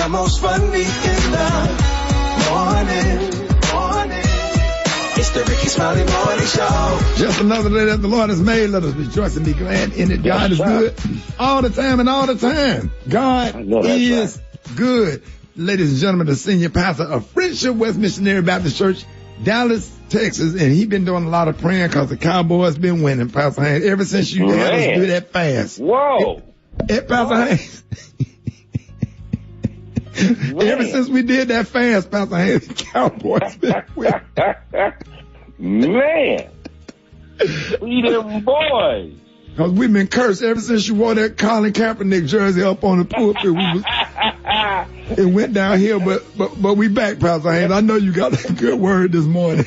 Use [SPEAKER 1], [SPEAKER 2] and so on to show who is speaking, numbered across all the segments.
[SPEAKER 1] most funny in the morning. It's the Rickey Smiley Morning Show.
[SPEAKER 2] Just another day that the Lord has made. Let us rejoice and be glad in it. God is good all the time and all the time. God is good. Ladies and gentlemen, the senior pastor of Friendship West Missionary Baptist Church, Dallas, Texas, and he's been doing a lot of praying because the Cowboys been winning, Pastor Haynes, ever since you had us do that fast.
[SPEAKER 3] Whoa.
[SPEAKER 2] Pastor Haynes. Ever since we did that fast, Pastor Haynes, the Cowboys been winning.
[SPEAKER 3] Man. We them boys.
[SPEAKER 2] Because we've been cursed ever since you wore that Colin Kaepernick jersey up on the pulpit. It went downhill, but we back, Pastor Haynes. I know you got a good word this morning.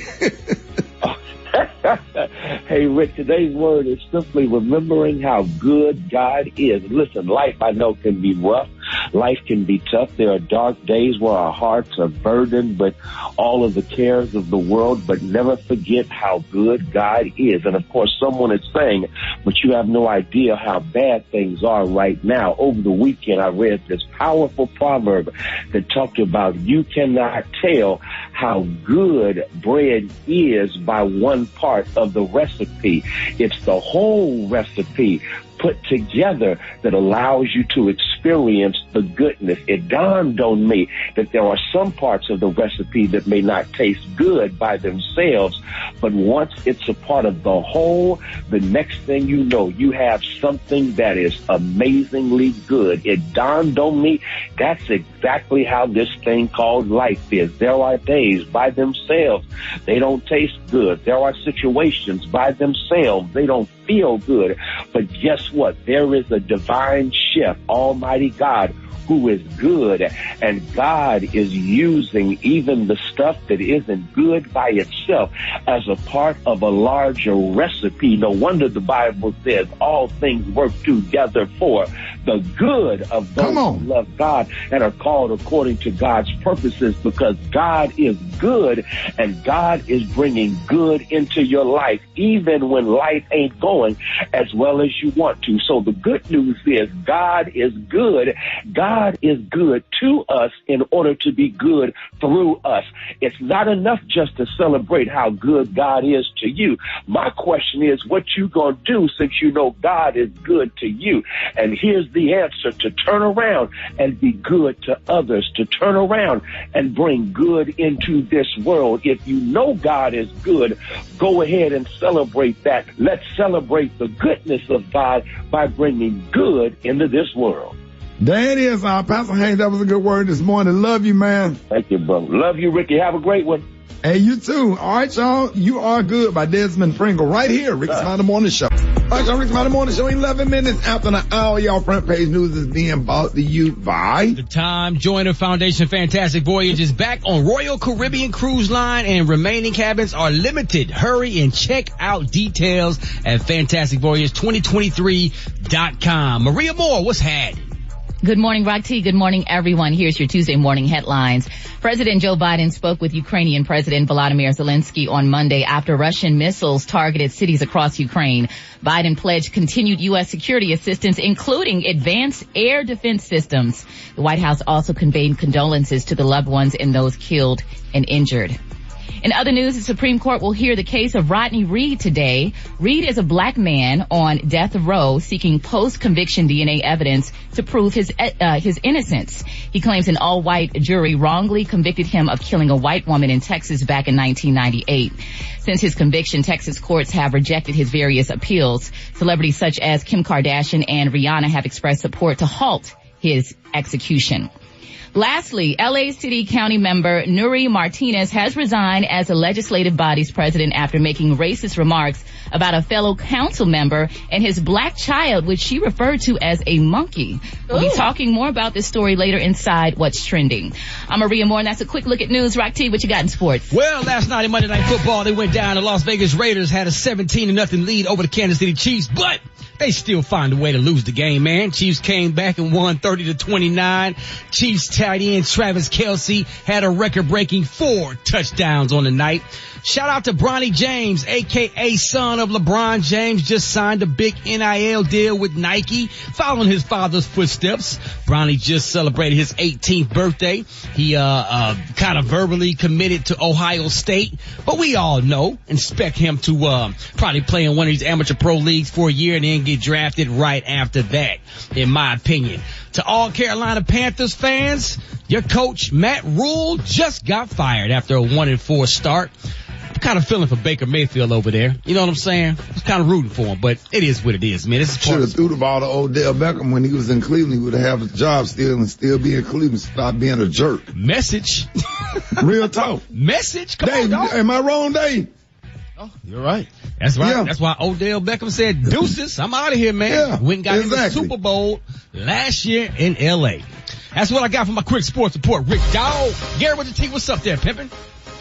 [SPEAKER 3] Hey, Rick, today's word is simply remembering how good God is. Listen, life I know can be rough. Life can be tough. There are dark days where our hearts are burdened with all of the cares of the world, but never forget how good God is. And of course, someone is saying, but you have no idea how bad things are right now. Over the weekend, I read this powerful proverb that talked about you cannot tell how good bread is by one part of the recipe. It's the whole recipe put together that allows you to experience the goodness. It dawned on me that there are some parts of the recipe that may not taste good by themselves, but once it's a part of the whole, the next thing you know, you have something that is amazingly good. It dawned on me that's exactly how this thing called life is. There are days by themselves, they don't taste good. There are situations by themselves, they don't feel good. But guess what? There is a divine chef, Almighty God, who is good, and God is using even the stuff that isn't good by itself as a part of a larger recipe. No wonder the Bible says all things work together for the good of those who love God and are called according to God's purposes, because God is good and God is bringing good into your life even when life ain't going as well as you want to. So the good news is God is good. God is good to us in order to be good through us. It's not enough just to celebrate how good God is to you. My question is, what you gonna do since you know God is good to you? And here's the answer: to turn around and be good to others, to turn around and bring good into this world. If you know God is good, go ahead and celebrate that. Let's celebrate the goodness of God by bringing good into this world.
[SPEAKER 2] There it is, Pastor Haynes. That was a good word this morning. Love you, man.
[SPEAKER 3] Thank you, brother. Love you, Ricky. Have a great one.
[SPEAKER 2] Hey, you too. All right, y'all. You Are Good by Desmond Pringle right here. Rickey Smiley Morning Show. All right, y'all. Rickey Smiley Morning Show. 11 minutes after the hour. Y'all, front page news is being brought to you by
[SPEAKER 4] The Time Joiner Foundation. Fantastic Voyage is back on Royal Caribbean Cruise Line, and remaining cabins are limited. Hurry and check out details at fantasticvoyage2023.com. Maria Moore, what's happening?
[SPEAKER 5] Good morning, Rock T. Good morning, everyone. Here's your Tuesday morning headlines. President Joe Biden spoke with Ukrainian President Volodymyr Zelensky on Monday after Russian missiles targeted cities across Ukraine. Biden pledged continued U.S. security assistance, including advanced air defense systems. The White House also conveyed condolences to the loved ones and those killed and injured. In other news, the Supreme Court will hear the case of Rodney Reed today. Reed is a black man on death row seeking post-conviction DNA evidence to prove his innocence. He claims an all-white jury wrongly convicted him of killing a white woman in Texas back in 1998. Since his conviction, Texas courts have rejected his various appeals. Celebrities such as Kim Kardashian and Rihanna have expressed support to halt his execution. Lastly, L.A. City County member Nuri Martinez has resigned as the legislative body's president after making racist remarks about a fellow council member and his black child, which she referred to as a monkey. We'll be talking more about this story later inside What's Trending. I'm Maria Moore, and that's a quick look at news. Rock T, what you got in sports?
[SPEAKER 4] Well, last night in Monday Night Football, they went down. The Las Vegas Raiders had a 17-0 lead over the Kansas City Chiefs, but they still find a way to lose the game, man. Chiefs came back and won 30-29. Chiefs tight end Travis Kelce had a record-breaking 4 touchdowns on the night. Shout out to Bronny James, a.k.a. son of LeBron James, just signed a big NIL deal with Nike, following his father's footsteps. Bronny just celebrated his 18th birthday. He kind of verbally committed to Ohio State, but we all know and expect him to probably play in one of these amateur pro leagues for a year and then get drafted right after that, in my opinion. To all Carolina Panthers fans, your coach Matt Rule just got fired after a 1-4 start. I'm kind of feeling for Baker Mayfield over there. You know what I'm saying? I was kind of rooting for him, but it is what it is, man.
[SPEAKER 2] Should have threw the ball to Odell Beckham when he was in Cleveland. He would have had a job still and still be in Cleveland. Stop being a jerk.
[SPEAKER 4] Message.
[SPEAKER 2] Real talk.
[SPEAKER 4] Message. Come
[SPEAKER 2] Dave,
[SPEAKER 4] on, dog.
[SPEAKER 2] am I wrong, Dave?
[SPEAKER 4] Oh, you're right. That's right. Yeah. That's why Odell Beckham said, deuces, I'm out of here, man.
[SPEAKER 2] Yeah,
[SPEAKER 4] went and got in the Super Bowl last year in L.A. That's what I got for my quick sports report. Rick Dowd. Gary, what's up there, pimpin'?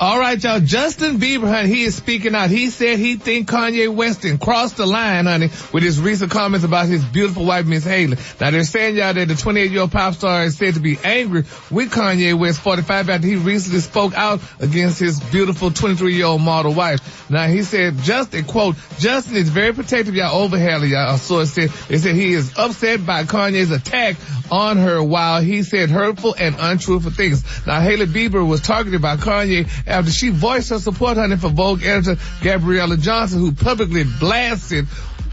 [SPEAKER 6] All right, y'all. Justin Bieber, honey, he is speaking out. He said he think Kanye West crossed the line, honey, with his recent comments about his beautiful wife, Miss Haley. Now, they're saying, y'all, that the 28-year-old pop star is said to be angry with Kanye West, 45, after he recently spoke out against his beautiful 23-year-old model wife. Now, he said, Justin, quote, Justin is very protective, y'all, over Haley, y'all. A source said, they said he is upset by Kanye's attack on her while he said hurtful and untruthful things. Now, Haley Bieber was targeted by Kanye after she voiced her support, honey, for Vogue editor Gabriella Johnson, who publicly blasted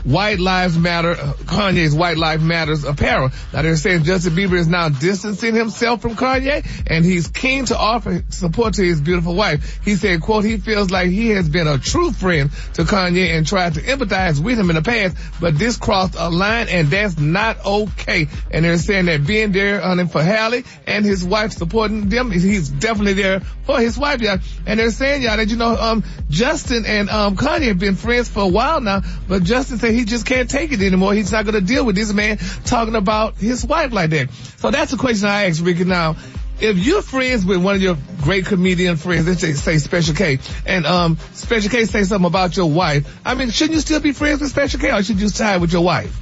[SPEAKER 6] White Lives Matter, Kanye's White Lives Matters apparel. Now they're saying Justin Bieber is now distancing himself from Kanye, and he's keen to offer support to his beautiful wife. He said, quote, he feels like he has been a true friend to Kanye and tried to empathize with him in the past, but this crossed a line and that's not okay. And they're saying that being there for Halle and his wife, supporting them, he's definitely there for his wife, y'all. And they're saying, y'all, that, you know, Justin and Kanye have been friends for a while now, but Justin said he just can't take it anymore. He's not going to deal with this man talking about his wife like that. So that's the question I asked Ricky. Now, if you're friends with one of your great comedian friends, let's say Special K, and Special K say something about your wife, I mean, shouldn't you still be friends with Special K, or should you side with your wife?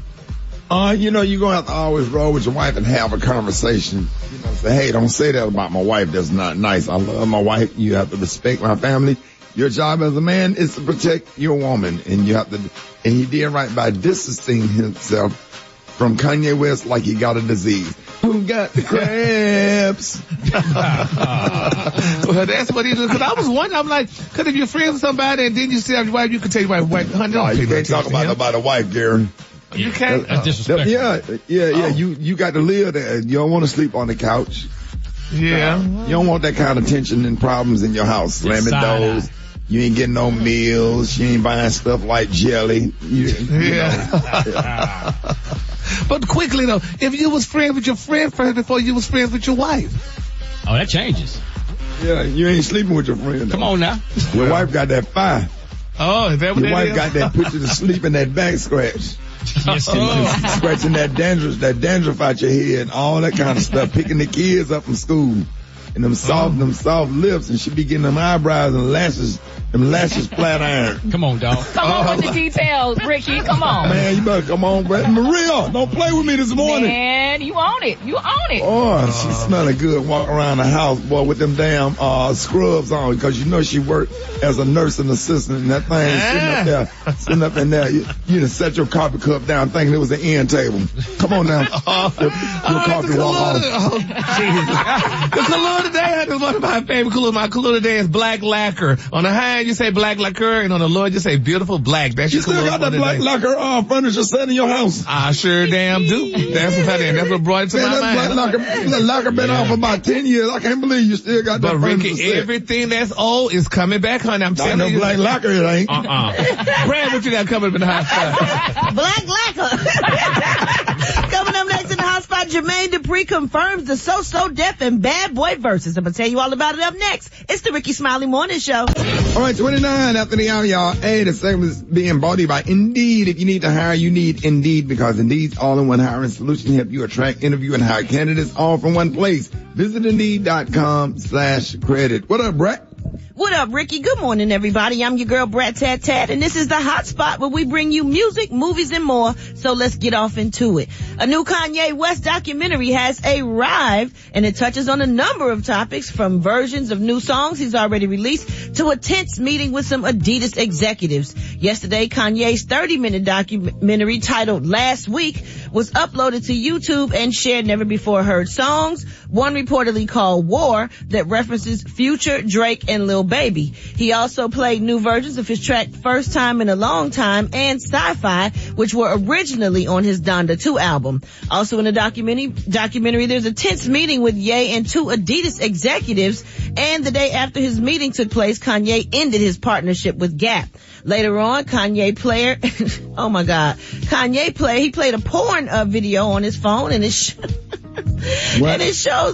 [SPEAKER 2] You know, you're going to have to always roll with your wife and have a conversation. You know, say, hey, don't say that about my wife. That's not nice. I love my wife. You have to respect my family. Your job as a man is to protect your woman, and you have to, and he did right by distancing himself from Kanye West like he got a disease. Who got the crabs?
[SPEAKER 6] Well, that's what he did. Cause I was wondering, I'm like, cause if you're friends with somebody and then you still have your wife, you can tell your wife, honey,
[SPEAKER 2] no, you can't talk about a wife, Gary.
[SPEAKER 6] You can't.
[SPEAKER 4] That's disrespectful.
[SPEAKER 2] Yeah. You got to live there. You don't want to sleep on the couch.
[SPEAKER 6] Yeah.
[SPEAKER 2] You don't want that kind of tension and problems in your house. Slamming doors. You ain't getting no meals. You ain't buying stuff like jelly.
[SPEAKER 6] Yeah. But quickly though, if you was friends with your friend first before you was friends with your wife.
[SPEAKER 4] Oh, that changes.
[SPEAKER 2] Yeah, you ain't sleeping with your friend.
[SPEAKER 4] Come on now.
[SPEAKER 2] Your wife got that fire.
[SPEAKER 6] Oh, is that what
[SPEAKER 2] your wife
[SPEAKER 6] is?
[SPEAKER 2] got that put you to sleep in that back scratch.
[SPEAKER 4] Yes,
[SPEAKER 2] Scratching that dandruff out your head, all that kind of stuff, picking the kids up from school. And them soft lips, and she be getting them eyebrows and lashes flat iron.
[SPEAKER 4] Come on, dog.
[SPEAKER 5] Come on with the details, Ricky. Come on.
[SPEAKER 2] Man, you better come on, Brett. Maria, don't play with me this morning.
[SPEAKER 5] Man, you own it. You own it.
[SPEAKER 2] Oh, she's smelling good walking around the house, boy, with them damn scrubs on, because you know she worked as a nursing assistant, and that thing sitting up in there. You done set your coffee cup down thinking it was an end table. Come on now. Your coffee walk off.
[SPEAKER 6] Oh, Jesus. The cologne today, is one of my favorite cologne. My cologne today is black lacquer. On the high end, you say black lacquer, and on the low end, you say beautiful black. That's
[SPEAKER 2] you
[SPEAKER 6] your
[SPEAKER 2] still got that black lacquer furniture set in your house?
[SPEAKER 6] I sure damn do. That's what brought it to my mind.
[SPEAKER 2] Black lacquer been off for about 10 years. I can't believe you still got that furniture
[SPEAKER 6] Ricky,
[SPEAKER 2] set.
[SPEAKER 6] Everything that's old is coming back, honey. I'm telling you.
[SPEAKER 2] Black lacquer, it ain't.
[SPEAKER 6] Brad, what you got coming up in the hot spot?
[SPEAKER 7] Black lacquer. Coming up next in the hot spot, Jermaine Dupri confirms the So Def and Bad Boy verses. I'm going to tell you all about it up next. It's the Rickey Smiley Morning Show.
[SPEAKER 2] All right, 29 after the hour, y'all. Hey, the segment is being brought to you by Indeed. If you need to hire, you need Indeed, because Indeed's all-in-one hiring solution help you attract, interview, and hire candidates all from one place. Visit Indeed.com/credit. What up, Brett?
[SPEAKER 7] What up, Ricky? Good morning, everybody. I'm your girl, Brat Tat Tat, and this is the Hot Spot where we bring you music, movies, and more. So let's get off into it. A new Kanye West documentary has arrived, and it touches on a number of topics, from versions of new songs he's already released to a tense meeting with some Adidas executives. Yesterday, Kanye's 30-minute documentary titled Last Week was uploaded to YouTube and shared never-before-heard songs, one reportedly called War, that references Future, Drake, and Lil Baby. He also played new versions of his track First Time in a Long Time and Sci-Fi, which were originally on his Donda 2 album. Also in the documentary, there's a tense meeting with Ye and two Adidas executives, and the day after his meeting took place, Kanye ended his partnership with Gap. Later on, he played a porn video on his phone, and he showed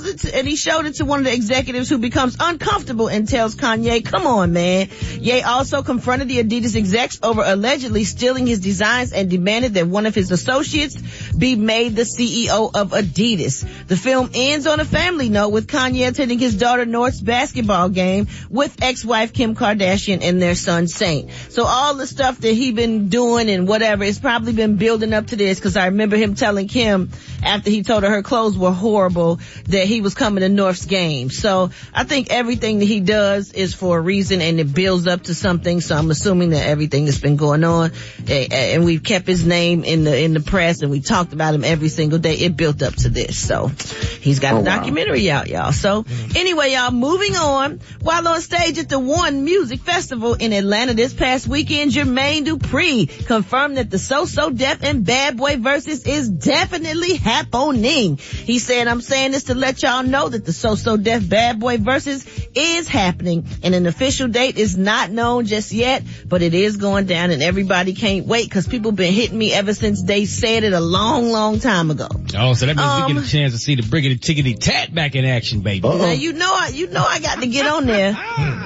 [SPEAKER 7] it to one of the executives, who becomes uncomfortable and tells Kanye, come on, man. Ye also confronted the Adidas execs over allegedly stealing his designs and demanded that one of his associates be made the CEO of Adidas. The film ends on a family note, with Kanye attending his daughter North's basketball game with ex-wife Kim Kardashian and their son Saint. So all the stuff that he been doing and whatever, it's probably been building up to this, because I remember him telling Kim, after he told her clothes were horrible, that he was coming to North's game. So I think everything that he does is for a reason, and it builds up to something. So I'm assuming that everything that's been going on, and we've kept his name in the press, and we talked about him every single day, it built up to this. So he's got a documentary out, y'all. So anyway, y'all, moving on. While on stage at the One Music Festival in Atlanta this past weekend, Jermaine Dupri confirmed that the So Def and Bad Boy versus is definitely happening. He said, I'm saying this to let y'all know that the So Def Bad Boy versus is happening, and an official date is not known just yet, but it is going down, and everybody can't wait, because people been hitting me ever since they said it a long time ago.
[SPEAKER 4] Oh, so that means we get a chance to see the Briggity Tickety Tat back in action, baby.
[SPEAKER 7] Now, you know I got to get on there.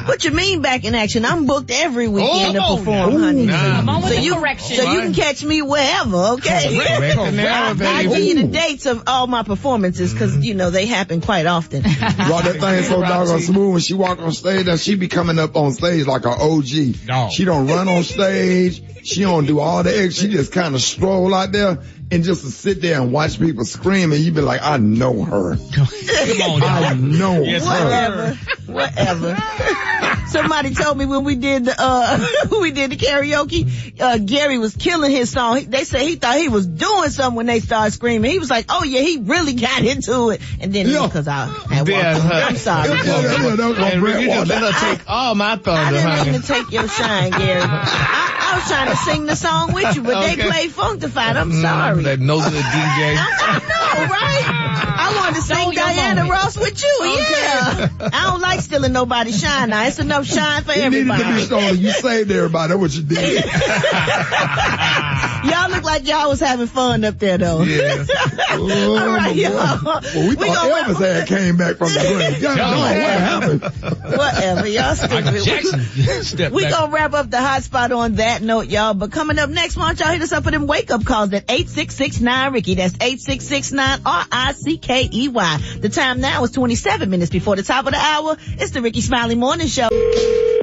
[SPEAKER 7] What you mean back in action? I'm booked every weekend to perform, honey.
[SPEAKER 5] Come on with the correction.
[SPEAKER 7] So you can catch me wherever, okay? I give you the dates of all my performances, because, they happen quite often.
[SPEAKER 2] Well, that thing so doggone smooth. When she walk on stage, and she be coming up on stage like an OG.
[SPEAKER 4] No.
[SPEAKER 2] She don't run on stage. She don't do all the extra. She just kind of stroll out there and just to sit there and watch people scream, and you be like, I know her.
[SPEAKER 4] Come on,
[SPEAKER 2] I know
[SPEAKER 4] her.
[SPEAKER 7] Whatever. Somebody told me when we did the karaoke, Gary was killing his song. They said he thought he was doing something when they started screaming. He was like, oh yeah, he really got into it. And then because I had I'm sorry.
[SPEAKER 6] And you just let her take all my thunder,
[SPEAKER 7] I didn't
[SPEAKER 6] honey.
[SPEAKER 7] mean to take your shine, Gary. I was trying to sing the song with you, but they played Funkified. I'm sorry.
[SPEAKER 6] That nosy DJ.
[SPEAKER 7] I know, right? I wanted to sing Diana Ross with you, yeah. I don't like stealing nobody's shine now. It's enough shine for everybody.
[SPEAKER 2] You needed to be stolen. You saved everybody. That's what you did.
[SPEAKER 7] Y'all look like y'all was having fun up there, though.
[SPEAKER 6] Yeah.
[SPEAKER 2] All
[SPEAKER 7] right, y'all.
[SPEAKER 2] Well, we thought Elvis had came back from the grave. What happened?
[SPEAKER 7] Whatever, y'all stupid. We gonna wrap up the hot spot on that note, y'all. But coming up next, why don't y'all hit us up for them wake-up calls at 8669-RICKY. That's 8669-RICKEY. The time now is 27 minutes before the top of the hour. It's the Rickey Smiley Morning Show.
[SPEAKER 8] Okay,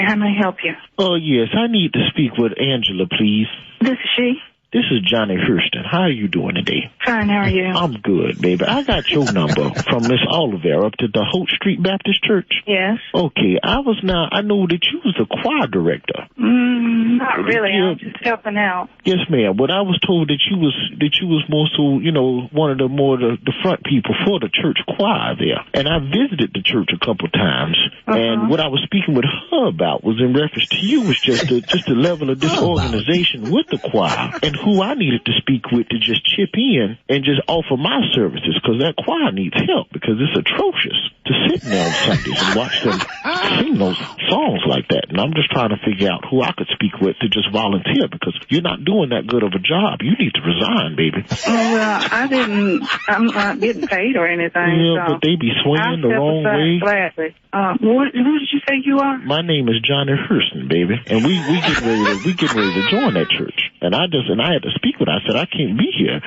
[SPEAKER 8] how may I help you?
[SPEAKER 3] Oh, yes. I need to speak with Angela, please.
[SPEAKER 8] This is she.
[SPEAKER 3] This is Johnny Hurston. How are you doing today?
[SPEAKER 8] Fine, how are you?
[SPEAKER 3] I'm good, baby. I got your number from Miss Oliver up to the Holt Street Baptist Church.
[SPEAKER 8] Yes.
[SPEAKER 3] Okay, I know that you was the choir director.
[SPEAKER 8] Not really. I'm just helping out.
[SPEAKER 3] Yes, ma'am. But I was told that you was more so, one of the front people for the church choir there. And I visited the church a couple times. And what I was speaking with her about was in reference to you was just the level of disorganization with the choir, and who I needed to speak with to just chip in and just offer my services, because that choir needs help, because it's atrocious to sit there on Sundays and watch them sing those songs like that. And I'm just trying to figure out who I could speak with to just volunteer, because you're not doing that good of a job. You need to resign, baby.
[SPEAKER 8] Well, I'm not getting paid or anything.
[SPEAKER 3] Yeah,
[SPEAKER 8] so
[SPEAKER 3] but they be swinging the wrong way.
[SPEAKER 8] Gladly. Who did you say you are?
[SPEAKER 3] My name is Johnny Hurston, baby, and we get ready to join that church.
[SPEAKER 9] And I had to speak with her. I said, I can't be here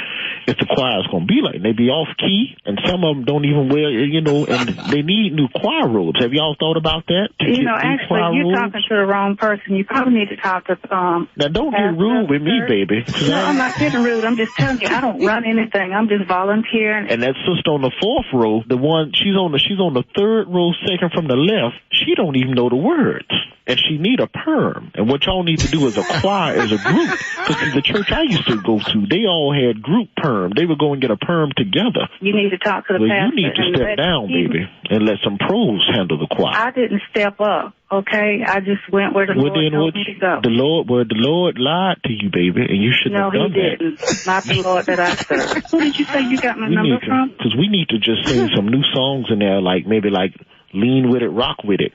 [SPEAKER 9] if the choir's going to be like, they be off key, and some of them don't even wear, and they need new choir robes. Have y'all thought about that?
[SPEAKER 8] Actually, you're talking to the wrong person. You probably need to talk to,
[SPEAKER 9] Now, don't get rude with me, baby.
[SPEAKER 8] No, I'm not getting rude. I'm just telling you, I don't run anything. I'm just volunteering.
[SPEAKER 9] And that sister on the 4th row, the one, she's on the 3rd row, second from the left, she don't even know the words. And she need a perm. And what y'all need to do as a choir, as a group, because the church I used to go to, they all had group perm. They would go and get a perm together.
[SPEAKER 8] You need to talk to the pastor.
[SPEAKER 9] You need to step down, baby, and let some pros handle the choir.
[SPEAKER 8] I didn't step up, okay? I just went where the Lord told me to go.
[SPEAKER 9] The Lord lied to you, baby, and you shouldn't have done that.
[SPEAKER 8] No, he didn't. Not the Lord that I serve. Who did you say you got my number from?
[SPEAKER 9] Because we need to just sing some new songs in there, like maybe like Lean With It, Rock With It.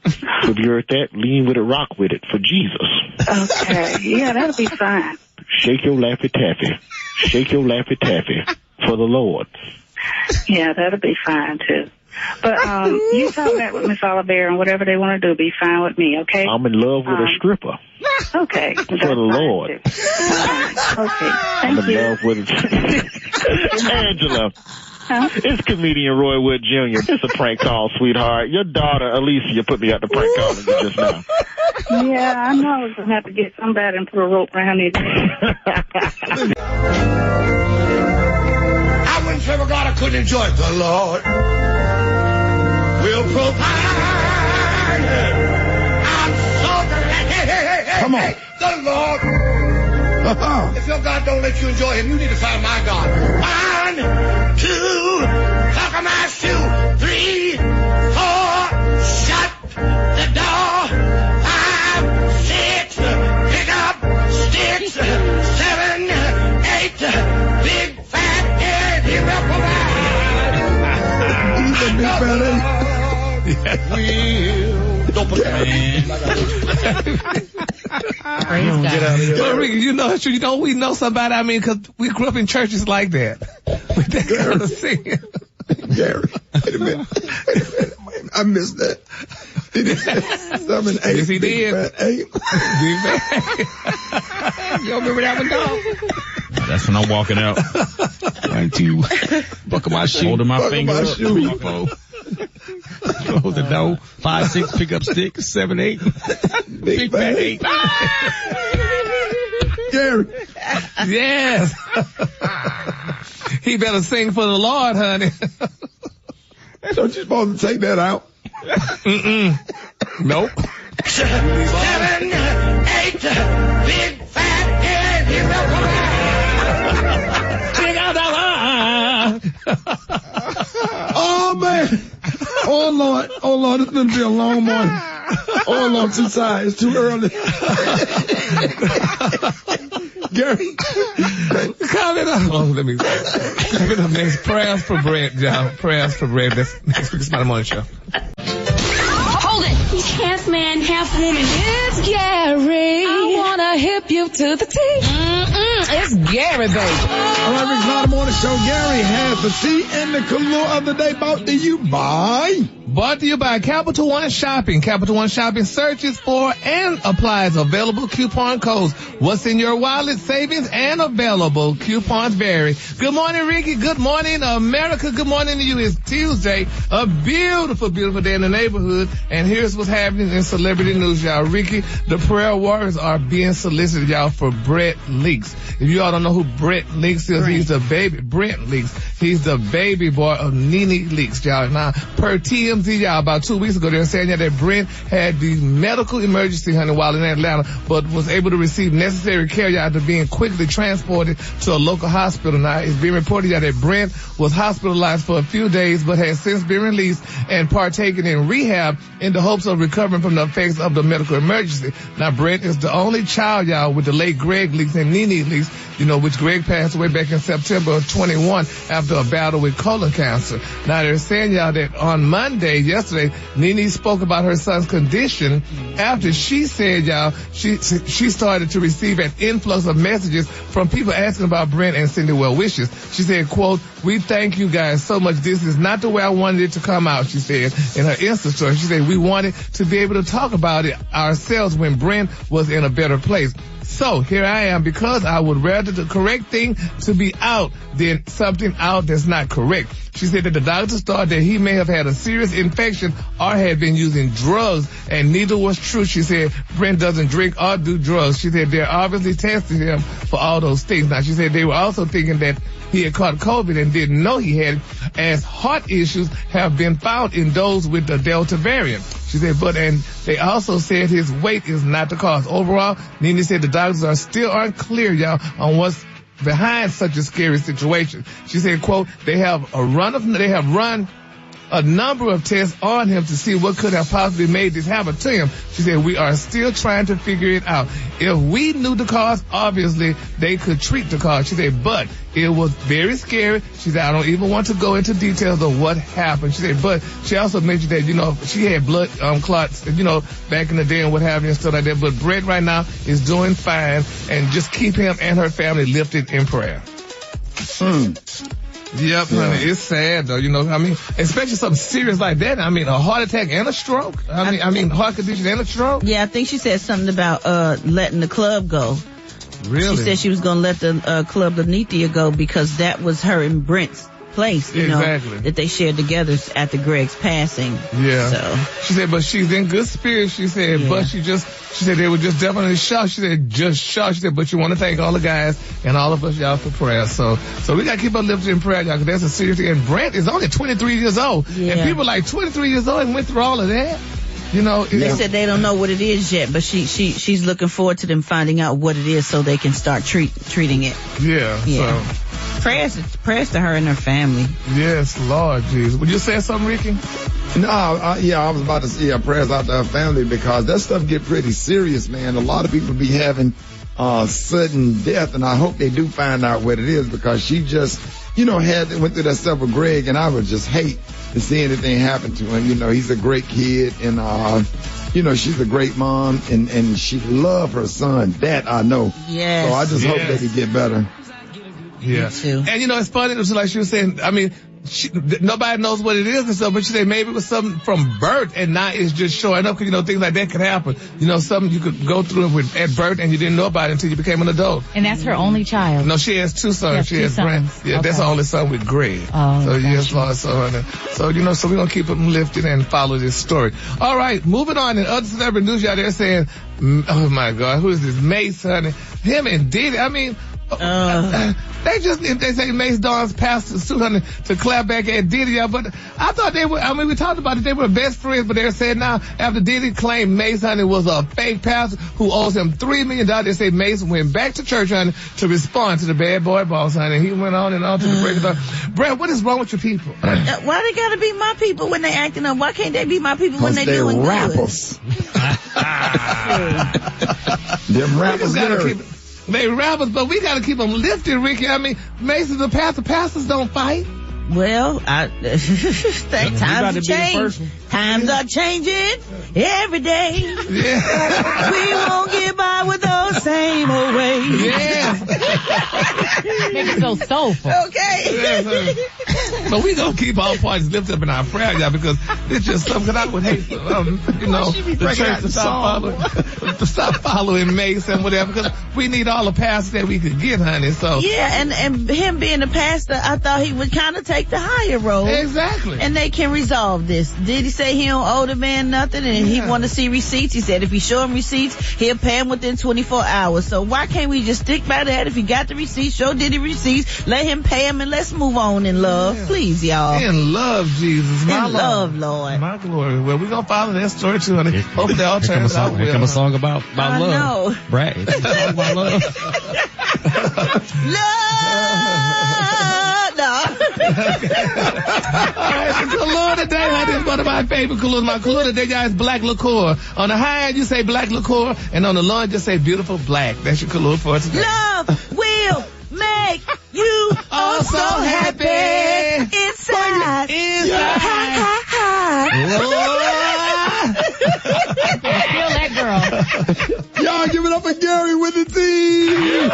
[SPEAKER 9] Have you heard that? Lean with it, rock with it for Jesus.
[SPEAKER 8] Okay. Yeah, that'll be fine.
[SPEAKER 9] Shake your Laffy Taffy. Shake your Laffy Taffy for the Lord.
[SPEAKER 8] Yeah, that'll be fine too. But you talk that with Miss Olivera, and whatever they want to do, be fine with me, okay?
[SPEAKER 9] I'm in love with a stripper.
[SPEAKER 8] Okay.
[SPEAKER 9] For the Lord.
[SPEAKER 8] Okay. Thank
[SPEAKER 9] I'm in love with it. Angela.
[SPEAKER 8] Huh?
[SPEAKER 9] It's comedian Roy Wood Jr. It's a prank call, sweetheart. Your daughter, Alicia, put me out the prank call just now.
[SPEAKER 8] Yeah, I know I was going to have to get somebody and put a rope around it.
[SPEAKER 1] I wouldn't serve a God I couldn't enjoy. The Lord will provide. I'm so glad.
[SPEAKER 2] Come on.
[SPEAKER 1] The Lord. If your God don't let you enjoy him, you need to find my God. 1, 2, buckle my shoe. 3, 4, shut the door. 5, 6, pick up sticks. 7, 8, big fat head, he will provide.
[SPEAKER 2] Big fat
[SPEAKER 1] Will. Don't put
[SPEAKER 6] Well, Ricky, you know, we know somebody, I mean, because we grew up in churches like that. With that kind of singing.
[SPEAKER 2] Gary, wait a minute. I missed that. 7, 8.
[SPEAKER 6] Yes, he did.
[SPEAKER 2] Fat 8.
[SPEAKER 4] You remember that one, dog?
[SPEAKER 10] That's when I'm walking out.
[SPEAKER 4] 1, 2, buckle my shoe.
[SPEAKER 10] Holding my finger up.
[SPEAKER 4] 3, 4. Close the door. 5, 6, pick up sticks. 7, 8. Big fat 8.
[SPEAKER 2] Gary.
[SPEAKER 6] Yes. He better sing for the Lord, honey.
[SPEAKER 2] Don't you supposed to take that out?
[SPEAKER 6] Nope.
[SPEAKER 1] 7, 8, big fat head, he will provide.
[SPEAKER 6] Big out the
[SPEAKER 2] Oh, man. Oh, Lord, it's going to be a long morning. Oh, Lord, I'm too tired. It's too early. Gary.
[SPEAKER 6] Coming up. Oh, let me. Coming up next, prayers for bread, y'all. Prayers for bread. That's next week's Smiley Morning Show.
[SPEAKER 11] Hold it. Half man, half woman.
[SPEAKER 5] It's Gary. I wanna hip you to the T. It's Gary, baby.
[SPEAKER 2] All right, Rick's Smiley Morning Show. Gary has the tea and the color of the day brought to you by...
[SPEAKER 6] Brought to you by Capital One Shopping. Capital One Shopping searches for and applies available coupon codes. What's in your wallet? Savings and available coupons vary. Good morning, Ricky. Good morning, America. Good morning to you. It's Tuesday. A beautiful, beautiful day in the neighborhood. And here's what's happening in celebrity news, y'all. Ricky, the prayer warriors are being solicited, y'all, for Brett Leaks. If you all don't know who Brett Leaks is, he's the baby, Brent Leaks. He's the baby boy of Nene Leaks, y'all. Now, per TMZ, y'all, about 2 weeks ago, they were saying that Brent had the medical emergency, honey, while in Atlanta, but was able to receive necessary care, y'all, after being quickly transported to a local hospital. Now, it's being reported, y'all, that Brent was hospitalized for a few days, but has since been released and partaken in rehab in the hopes of recovering from the effects of the medical emergency. Now, Brent is the only child, y'all, with the late Greg Leaks and Nene Leaks, you know, which Greg passed away back in September of 21 after a battle with colon cancer. Now, they're saying, y'all, that on Monday, yesterday, Nene spoke about her son's condition after she said, y'all, she started to receive an influx of messages from people asking about Brent and sending well wishes. She said, quote, "We thank you guys so much. This is not the way I wanted it to come out," she said in her Insta story. She said, "We wanted to be able to talk about it ourselves when Brent was in a better place." So here I am, because I would rather the correct thing to be out than something out that's not correct. She said that the doctor thought that he may have had a serious infection or had been using drugs, and neither was true. She said Brent doesn't drink or do drugs. She said they're obviously testing him for all those things. Now, she said they were also thinking that he had caught COVID and didn't know he had it, as heart issues have been found in those with the Delta variant. She said, and they also said his weight is not the cause. Overall, Nene said the doctors are still unclear, y'all, on what's behind such a scary situation. She said, quote, they have run a number of tests on him to see what could have possibly made this happen to him. She said, we are still trying to figure it out. If we knew the cause, obviously they could treat the cause. She said, but it was very scary. She said, I don't even want to go into details of what happened. She said, but she also mentioned that, she had blood clots, back in the day and what have you and stuff like that. But Brett right now is doing fine, and just keep him and her family lifted in prayer. Yep, honey, it's sad though, especially something serious like that. A heart attack and a stroke. Heart condition and a stroke.
[SPEAKER 7] Yeah, I think she said something about letting the club go.
[SPEAKER 6] Really?
[SPEAKER 7] She said she was going to let the Club Lanithia go because that was her and Brent's place,
[SPEAKER 6] exactly.
[SPEAKER 7] That they shared together after Greg's passing.
[SPEAKER 6] Yeah.
[SPEAKER 7] So
[SPEAKER 6] she said, but she's in good spirits. She said, yeah. But she said they were just definitely shocked. She said, just shocked. She said, but you want to thank all the guys and all of us, y'all, for prayer. So we got to keep her lifted in prayer, y'all, because that's a serious thing. And Brent is only 23 years old. Yeah. And people like 23 years old and went through all of that. They
[SPEAKER 7] said they don't know what it is yet, but she's looking forward to them finding out what it is so they can start treating it.
[SPEAKER 6] Yeah.
[SPEAKER 7] So prayers to her and her family.
[SPEAKER 6] Yes, Lord Jesus. Would you say something, Ricky?
[SPEAKER 2] No, I was about to say prayers out to her family, because that stuff get pretty serious, man. A lot of people be having sudden death, and I hope they do find out what it is, because she just, went through that stuff with Greg, and I would just hate to see anything happen to him. He's a great kid, and she's a great mom, and she loved her son. That I know.
[SPEAKER 7] Yes.
[SPEAKER 2] So I just hope that he get better.
[SPEAKER 6] Yeah.
[SPEAKER 7] Me too.
[SPEAKER 6] And it's funny, it was like she was saying, nobody knows what it is and stuff, but she said maybe it was something from birth and now it's just showing up, because, things like that could happen. Something you could go through at birth and you didn't know about it until you became an adult.
[SPEAKER 5] And that's her only child?
[SPEAKER 6] No, she has two sons. She has Brent. Yeah, okay. That's her only son with Greg.
[SPEAKER 5] Oh,
[SPEAKER 6] so, yes, Lord. So we're going to keep them lifted and follow this story. All right, moving on. And other celebrity news out there saying, oh my God, who is this? Mace, honey. Him and Diddy. They say Mace Dawn's passed the suit, honey, to clap back at Diddy, but I thought they were, we talked about it, they were best friends, but they're saying now, after Diddy claimed Mace, honey, was a fake pastor who owes him $3 million, they say Mace went back to church, honey, to respond to the bad boy boss, honey. He went on and on to the break of dawn. Brad, what is wrong with your people?
[SPEAKER 7] Why they gotta be my people when they acting up? Why can't they be my people when they doing
[SPEAKER 2] rappers. Them rappers
[SPEAKER 6] They rappers, but we gotta keep them lifted, Ricky. Mace is a pastor. Pastors don't fight.
[SPEAKER 7] Well, times change. Times are changing every day.
[SPEAKER 6] Yeah.
[SPEAKER 7] We won't get by with those same old ways.
[SPEAKER 6] Yeah.
[SPEAKER 5] Make it so soulful.
[SPEAKER 7] Okay.
[SPEAKER 6] Yeah, but we gonna keep all parties lifted up in our prayer, y'all, because it's just something I would hate, the church to stop following Mace and whatever, because we need all the pastors that we could get, honey. So
[SPEAKER 7] yeah, and him being a pastor, I thought he would kind of take the higher road.
[SPEAKER 6] Exactly.
[SPEAKER 7] And they can resolve this. Did he say he don't owe the man nothing and he want to see receipts? He said if he show him receipts, he'll pay him within 24 hours. So why can't we just stick by that? If he got the receipts, show Diddy receipts, let him pay him, and let's move on in love. Yeah. Please, y'all.
[SPEAKER 6] In love, Jesus. My
[SPEAKER 7] in love, Lord.
[SPEAKER 6] My glory. Well, we're going to follow that story too, honey. Hopefully they all turn out well.
[SPEAKER 4] Here come a song about
[SPEAKER 7] I
[SPEAKER 4] love.
[SPEAKER 7] Know.
[SPEAKER 4] Brad. It's a song about love.
[SPEAKER 6] Alright, the Kahlua today, honey, is one of my favorite Kahlua. My Kahlua today, guys, is black liqueur. On the high end, you say black liqueur, and on the low end, just say beautiful black. That's your Kahlua for today.
[SPEAKER 7] Love will make you oh so happy inside.
[SPEAKER 5] Feel that girl.
[SPEAKER 2] Y'all give it up for Gary with the team.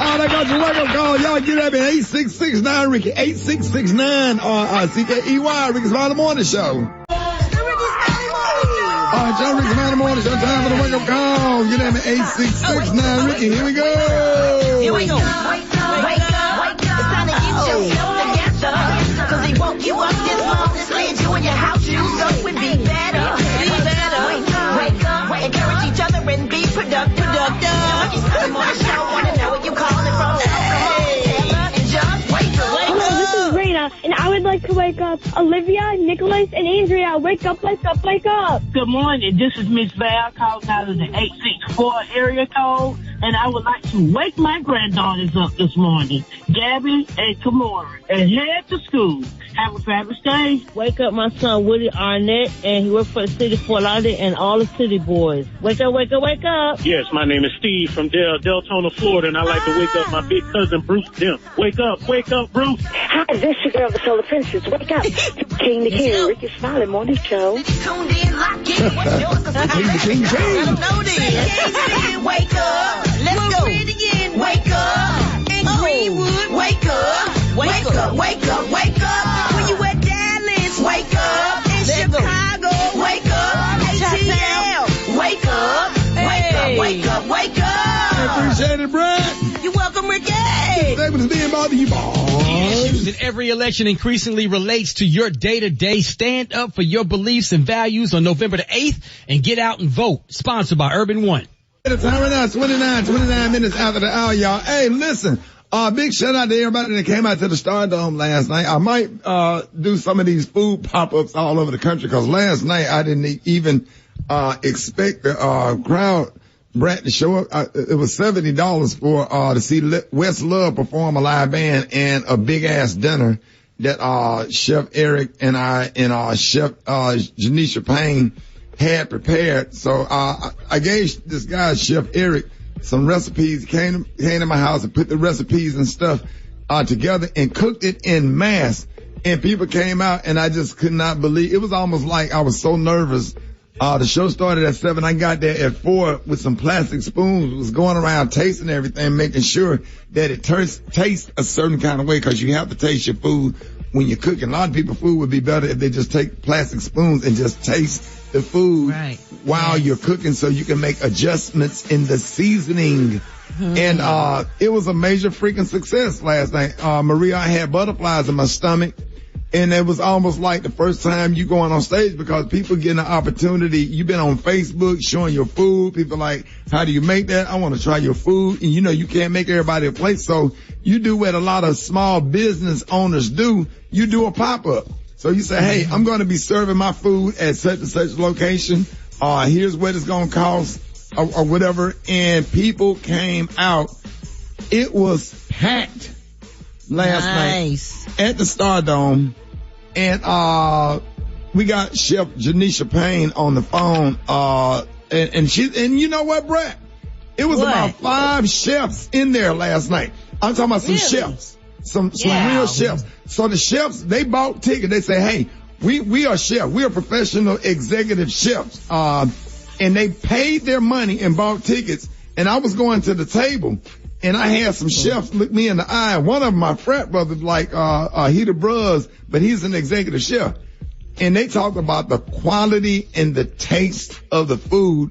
[SPEAKER 2] Oh, I got your wake-up call. Y'all get at me 8669 Ricky. 8669 CKEY Ricky Smiley Morning Show. John Rickey Smiley morning show. Time for the wake up call. Get at me 8669 Rickey. Here we go.
[SPEAKER 7] Here we go. Wake up. It's time to get yourself together. Cause they woke you up this morning, slid you in your house shoes, so it would be better. Wake up. Encourage each other and be productive. Rickey Smiley morning show. Wanna know where you calling from? And just wake up.
[SPEAKER 10] Hello, this is Raina, and I would like to wake up Olivia, Nicholas, and Andrea. Wake up, wake up, wake up.
[SPEAKER 12] Good morning. This is Miss Val calling out of the 864 area code, and I would like to wake my granddaughters up this morning, Gabby and Kamora, and head to school. Have a fabulous day.
[SPEAKER 13] Wake up my son, Woody Arnett, and he works for the city of Fort Lauderdale and all the city boys. Wake up, wake up, wake up.
[SPEAKER 14] Yes, my name is Steve from Deltona, Florida, and I like to wake up my big cousin, Bruce Dent. Wake up, Bruce.
[SPEAKER 15] Hi, this is your girl, the Solar Princess. Wake up. King to King, Rickey Smiley morning show.
[SPEAKER 7] Tuned in, locked in. What's yours? Cause I know this. Wake up. Let's go. Again. Wake up. In Greenwood. Wake up. Wake up. Wake up. Wake up. When you at Dallas. Wake up. In Chicago. Wake up. ATL. Wake up. Wake up. Wake up. Wake up.
[SPEAKER 2] Appreciate it, Brad.
[SPEAKER 7] You're welcome, Ricky.
[SPEAKER 2] Thank you for being about you, boys.
[SPEAKER 4] Issues in every election increasingly relates to your day-to-day. Stand up for your beliefs and values on November the 8th and get out and vote. Sponsored by Urban One.
[SPEAKER 2] The time right now is 29 minutes after the hour, y'all. Hey, listen, big shout out to everybody that came out to the Stardome last night. I might, do some of these food pop-ups all over the country, cause last night I didn't even, expect the, crowd, Brett, to show up. It was $70 for, to see Westlove perform a live band and a big ass dinner that, Chef Eric and Chef, Janisha Payne had prepared. So, I gave this guy, Chef Eric, some recipes. He came to my house and put the recipes and stuff, together and cooked it in mass. And people came out and I just could not believe, it was almost like I was so nervous. The show started at 7. I got there at 4 with some plastic spoons, was going around tasting everything, making sure that it tastes a certain kind of way, cause you have to taste your food when you're cooking. A lot of people's food would be better if they just take plastic spoons and just taste the food while you're cooking, so you can make adjustments in the seasoning. And, it was a major freaking success last night. Maria, I had butterflies in my stomach. And it was almost like the first time you going on stage, because people getting an opportunity. You've been on Facebook showing your food. People like, how do you make that? I want to try your food. And you know, you can't make everybody a plate. So you do what a lot of small business owners do. You do a pop-up. So you say, hey, I'm going to be serving my food at such and such location. Here's what it's going to cost or whatever. And people came out. It was packed last night at the Stardome. And, we got Chef Janisha Payne on the phone, and you know what, Brett? It was about 5 chefs in there last night. I'm talking about some chefs, some real chefs. So the chefs, they bought tickets. They say, hey, we are chefs. We are professional executive chefs. And they paid their money and bought tickets. And I was going to the table. And I had some chefs look me in the eye. One of them, my frat brother, like, he the bros, but he's an executive chef. And they talked about the quality and the taste of the food.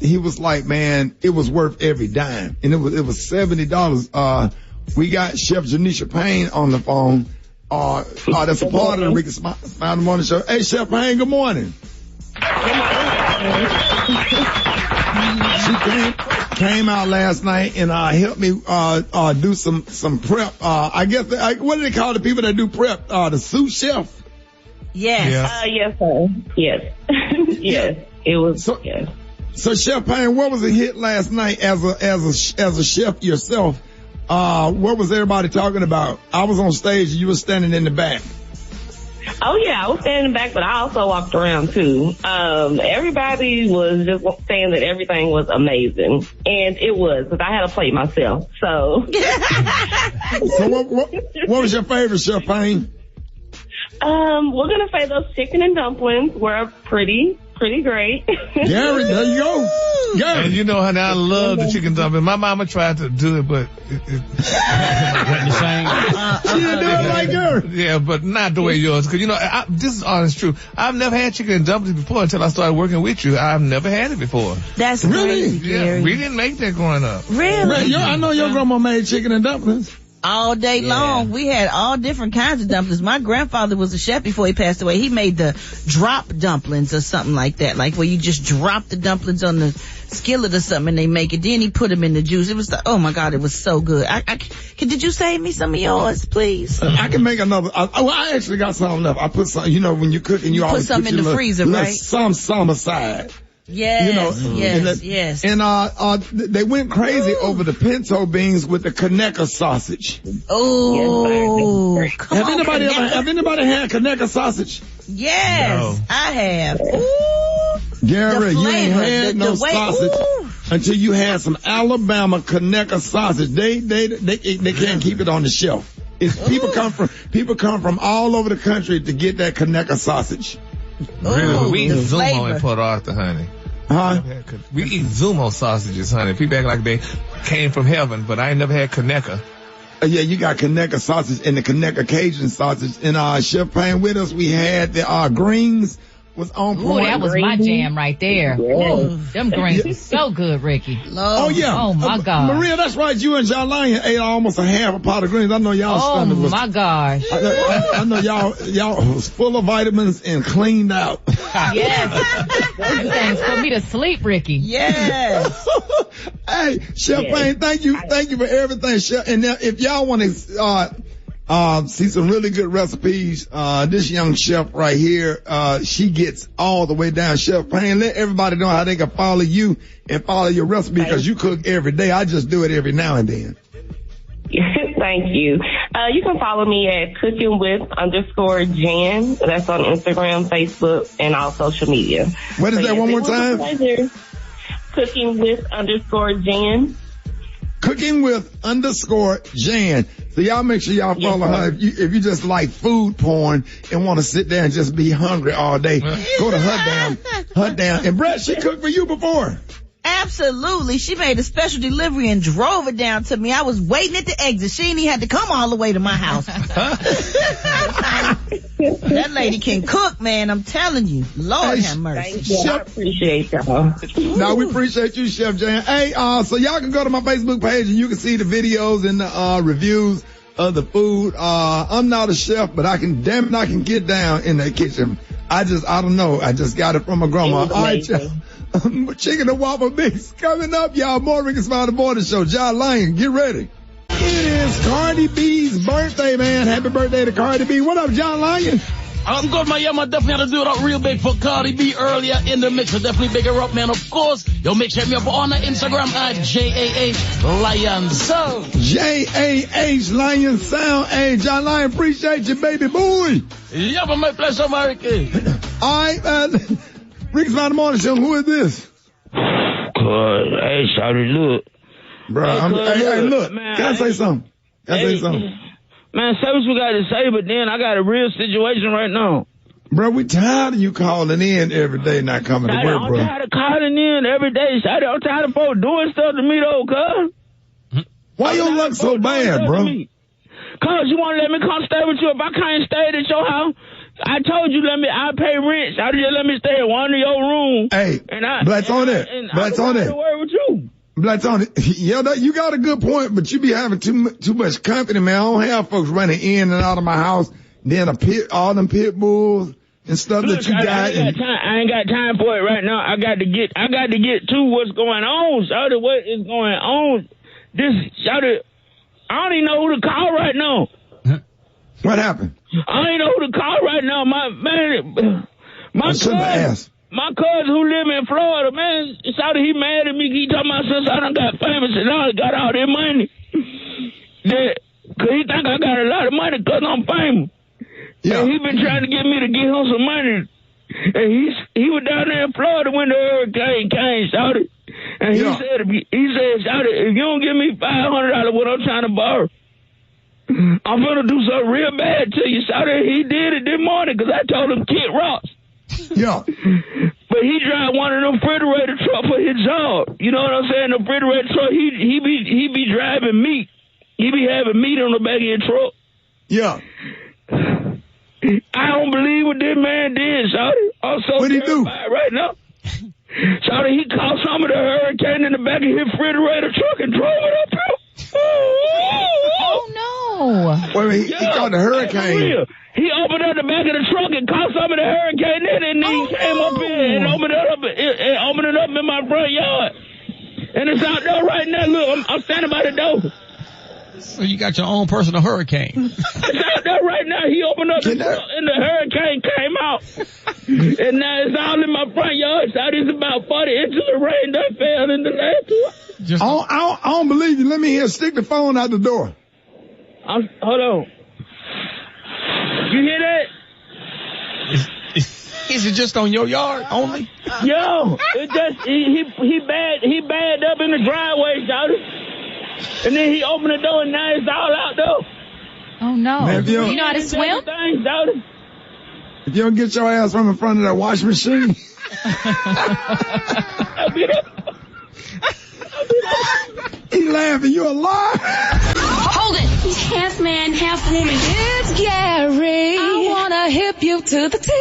[SPEAKER 2] He was like, man, it was worth every dime. And it was $70. We got Chef Janisha Payne on the phone. That's a part of the Rickey Smiley morning show. Hey, Chef Payne, good morning. She came out last night and helped me do some prep. I guess what do they call the people that do prep? The sous chef.
[SPEAKER 13] Yes.
[SPEAKER 15] Yes, sir. Yes. Yes. It was. Yes.
[SPEAKER 2] So Chef Payne, what was a hit last night as a chef yourself? What was everybody talking about? I was on stage and you were standing in the back.
[SPEAKER 15] Oh yeah, I was standing in the back, but I also walked around too. Everybody was just saying that everything was amazing, and it was, because I had a plate myself. So,
[SPEAKER 2] so what was your favorite, Chef Payne?
[SPEAKER 15] We're gonna say those chicken and dumplings were pretty great.
[SPEAKER 2] Gary, there you go.
[SPEAKER 6] And you know, honey, I love the chicken dumpling. My mama tried to do it, but
[SPEAKER 2] She didn't do it like her.
[SPEAKER 6] Yeah, but not the way yours. Because, you know, this is honest truth. I've never had chicken and dumplings before until I started working with you. I've never had it before.
[SPEAKER 7] That's
[SPEAKER 2] really?
[SPEAKER 7] crazy,
[SPEAKER 6] Yeah, we didn't make that growing up.
[SPEAKER 7] Really?
[SPEAKER 2] I know your grandma made chicken and dumplings.
[SPEAKER 7] All day long. We had all different kinds of dumplings. My grandfather was a chef before he passed away. He made the drop dumplings or something like that, like where you just drop the dumplings on the skillet or something and they make it. Then he put them in the juice. It was, oh my God, it was so good. Did you save me some of yours, please?
[SPEAKER 2] I can make another. I actually got some left. I put some, you know, when you're cooking, you always
[SPEAKER 7] put some in the freezer, right?
[SPEAKER 2] Some aside.
[SPEAKER 7] Yes,
[SPEAKER 2] you know,
[SPEAKER 7] yes.
[SPEAKER 2] And they went crazy over the pinto beans with the Conecuh sausage.
[SPEAKER 7] Oh,
[SPEAKER 2] have anybody had Conecuh sausage?
[SPEAKER 7] Yes, no. I have. Ooh,
[SPEAKER 2] Gary, you ain't had no sausage until you had some Alabama Conecuh sausage. They can't keep it on the shelf. People come from all over the country to get that Conecuh sausage.
[SPEAKER 6] Really? We eat Zumo in Port Arthur, honey.
[SPEAKER 2] Huh?
[SPEAKER 6] We eat Zumo sausages, honey. People act like they came from heaven, but I ain't never had Conecuh.
[SPEAKER 2] Yeah, you got Conecuh sausage and the Conecuh Cajun sausage. And Chef Payne with us, we had the greens was on point.
[SPEAKER 5] Ooh, that was my jam right there. Ooh, them greens were so good, Ricky.
[SPEAKER 2] Oh, yeah.
[SPEAKER 5] Oh, my God.
[SPEAKER 2] Maria, that's right. You and John Lyon ate almost a half a pot of greens. I know y'all stomach was...
[SPEAKER 5] Oh, my gosh.
[SPEAKER 2] I know y'all was full of vitamins and cleaned out.
[SPEAKER 5] Yes. Them things put me to sleep, Ricky.
[SPEAKER 7] Yes.
[SPEAKER 2] Hey, Chef Payne, thank you for everything, Chef. And now, if y'all want to see some really good recipes, this young chef right here, she gets all the way down. Chef Payne, let everybody know how they can follow you and follow your recipe, because you cook every day. I just do it every now and then.
[SPEAKER 15] Thank you. You can follow me at cookingwith_Jan. That's on Instagram, Facebook, and all social media.
[SPEAKER 2] What is that one more time?
[SPEAKER 15] Cookingwith_Jan.
[SPEAKER 2] Cookingwith_Jan. So y'all make sure y'all follow her. If you just like food porn and want to sit there and just be hungry all day, go to her down. And Brett, she cooked for you before.
[SPEAKER 7] Absolutely. She made a special delivery and drove it down to me. I was waiting at the exit. She ain't even had to come all the way to my house. That lady can cook, man. I'm telling you. Lord have mercy.
[SPEAKER 15] I appreciate y'all.
[SPEAKER 2] No, we appreciate you, Chef Jan. Hey, so y'all can go to my Facebook page and you can see the videos and the reviews of the food. I'm not a chef, but I can get down in the kitchen. I don't know. I just got it from my grandma. All right, chicken and waffle mix coming up, y'all. More Rickey Smiley Morning Show. John Lyon, get ready. It is Cardi B's birthday, man. Happy birthday to Cardi B. What up, John Lyon?
[SPEAKER 16] I'm good, man. Yeah, man. Definitely had to do it up real big for Cardi B earlier in the mix. So definitely big her up, man. Of course, yo, make sure me up on the Instagram at JAH Lion Sound.
[SPEAKER 2] JAH Lion Sound. Hey, John Lyon, appreciate you, baby boy.
[SPEAKER 16] Yeah, but my pleasure, Ricky.
[SPEAKER 2] All right, man. Rickey Smiley Morning Show. Who is this?
[SPEAKER 17] Hey, sorry, look.
[SPEAKER 2] Bro, hey, look. Man, can I say something?
[SPEAKER 17] Man, say what you got to say, but then I got a real situation right now.
[SPEAKER 2] Bro, we tired of you calling in every day, not coming to work, bro.
[SPEAKER 17] I'm tired of calling in every day. I'm tired of folks doing stuff to me, though, cuz.
[SPEAKER 2] Why your luck so bad, bro?
[SPEAKER 17] Cuz you want to let me come stay with you. If I can't stay at your house, I told you I pay rent. I just let me stay in one of your rooms.
[SPEAKER 2] Hey, Black's on it. Black's on it.
[SPEAKER 17] With you.
[SPEAKER 2] Black's on it. Yeah, you got a good point, but you be having too much company, man. I don't have folks running in and out of my house. Then all them pit bulls and stuff. Look, that you got. I
[SPEAKER 17] ain't got time for it right now. I got to get to what's going on. Shawty, what is going on? Shawty, I don't even know who to call right now.
[SPEAKER 2] What happened?
[SPEAKER 17] I ain't know who to call right now. My cousin who live in Florida, man, he mad at me. He talking about since I done got famous and I got all that money. Cause he think I got a lot of money cause I'm famous. Yeah. And he been trying to get me to give him some money. And he was down there in Florida when the hurricane came, Shawty. And he said, Shawty, if you don't give me $500 what I'm trying to borrow, I'm gonna do something real bad to you, Shawty. He did it this morning because I told him Kid Ross.
[SPEAKER 2] Yeah.
[SPEAKER 17] But he drive one of them refrigerator truck for his job. You know what I'm saying? The refrigerator truck, he be driving meat. He be having meat on the back of his truck.
[SPEAKER 2] Yeah.
[SPEAKER 17] I don't believe what this man did, Shawty. I'm so
[SPEAKER 2] What'd he do?
[SPEAKER 17] right now. Shawty, he caught some of the hurricane in the back of his refrigerator truck and drove it up here.
[SPEAKER 5] Oh, no.
[SPEAKER 2] Wait a minute, he caught the hurricane.
[SPEAKER 17] He opened up the back of the truck and caught some of the hurricane in it, and then he came up here and opened it up in my front yard. And it's out there right now. Look, I'm standing by the door.
[SPEAKER 4] So you got your own personal hurricane.
[SPEAKER 17] It's out there right now. He opened up the truck and the hurricane came out. And now it's all in my front yard. So it's about 40 inches of rain that fell in the last 2 hours.
[SPEAKER 2] I don't believe you. Let me hear. Stick the phone out the door.
[SPEAKER 17] Hold on. You hear that?
[SPEAKER 4] Is it just on your yard only?
[SPEAKER 17] Yo, it just he bagged up in the driveway, Shawty. And then he opened the door and now it's all out though.
[SPEAKER 5] Oh no.
[SPEAKER 2] Man,
[SPEAKER 5] you know how to swim?
[SPEAKER 2] If you don't get your ass from in front of that washing machine. He laughing. You alive?
[SPEAKER 11] Hold it. Half man, half woman.
[SPEAKER 5] It's Gary. I wanna hip you to the T.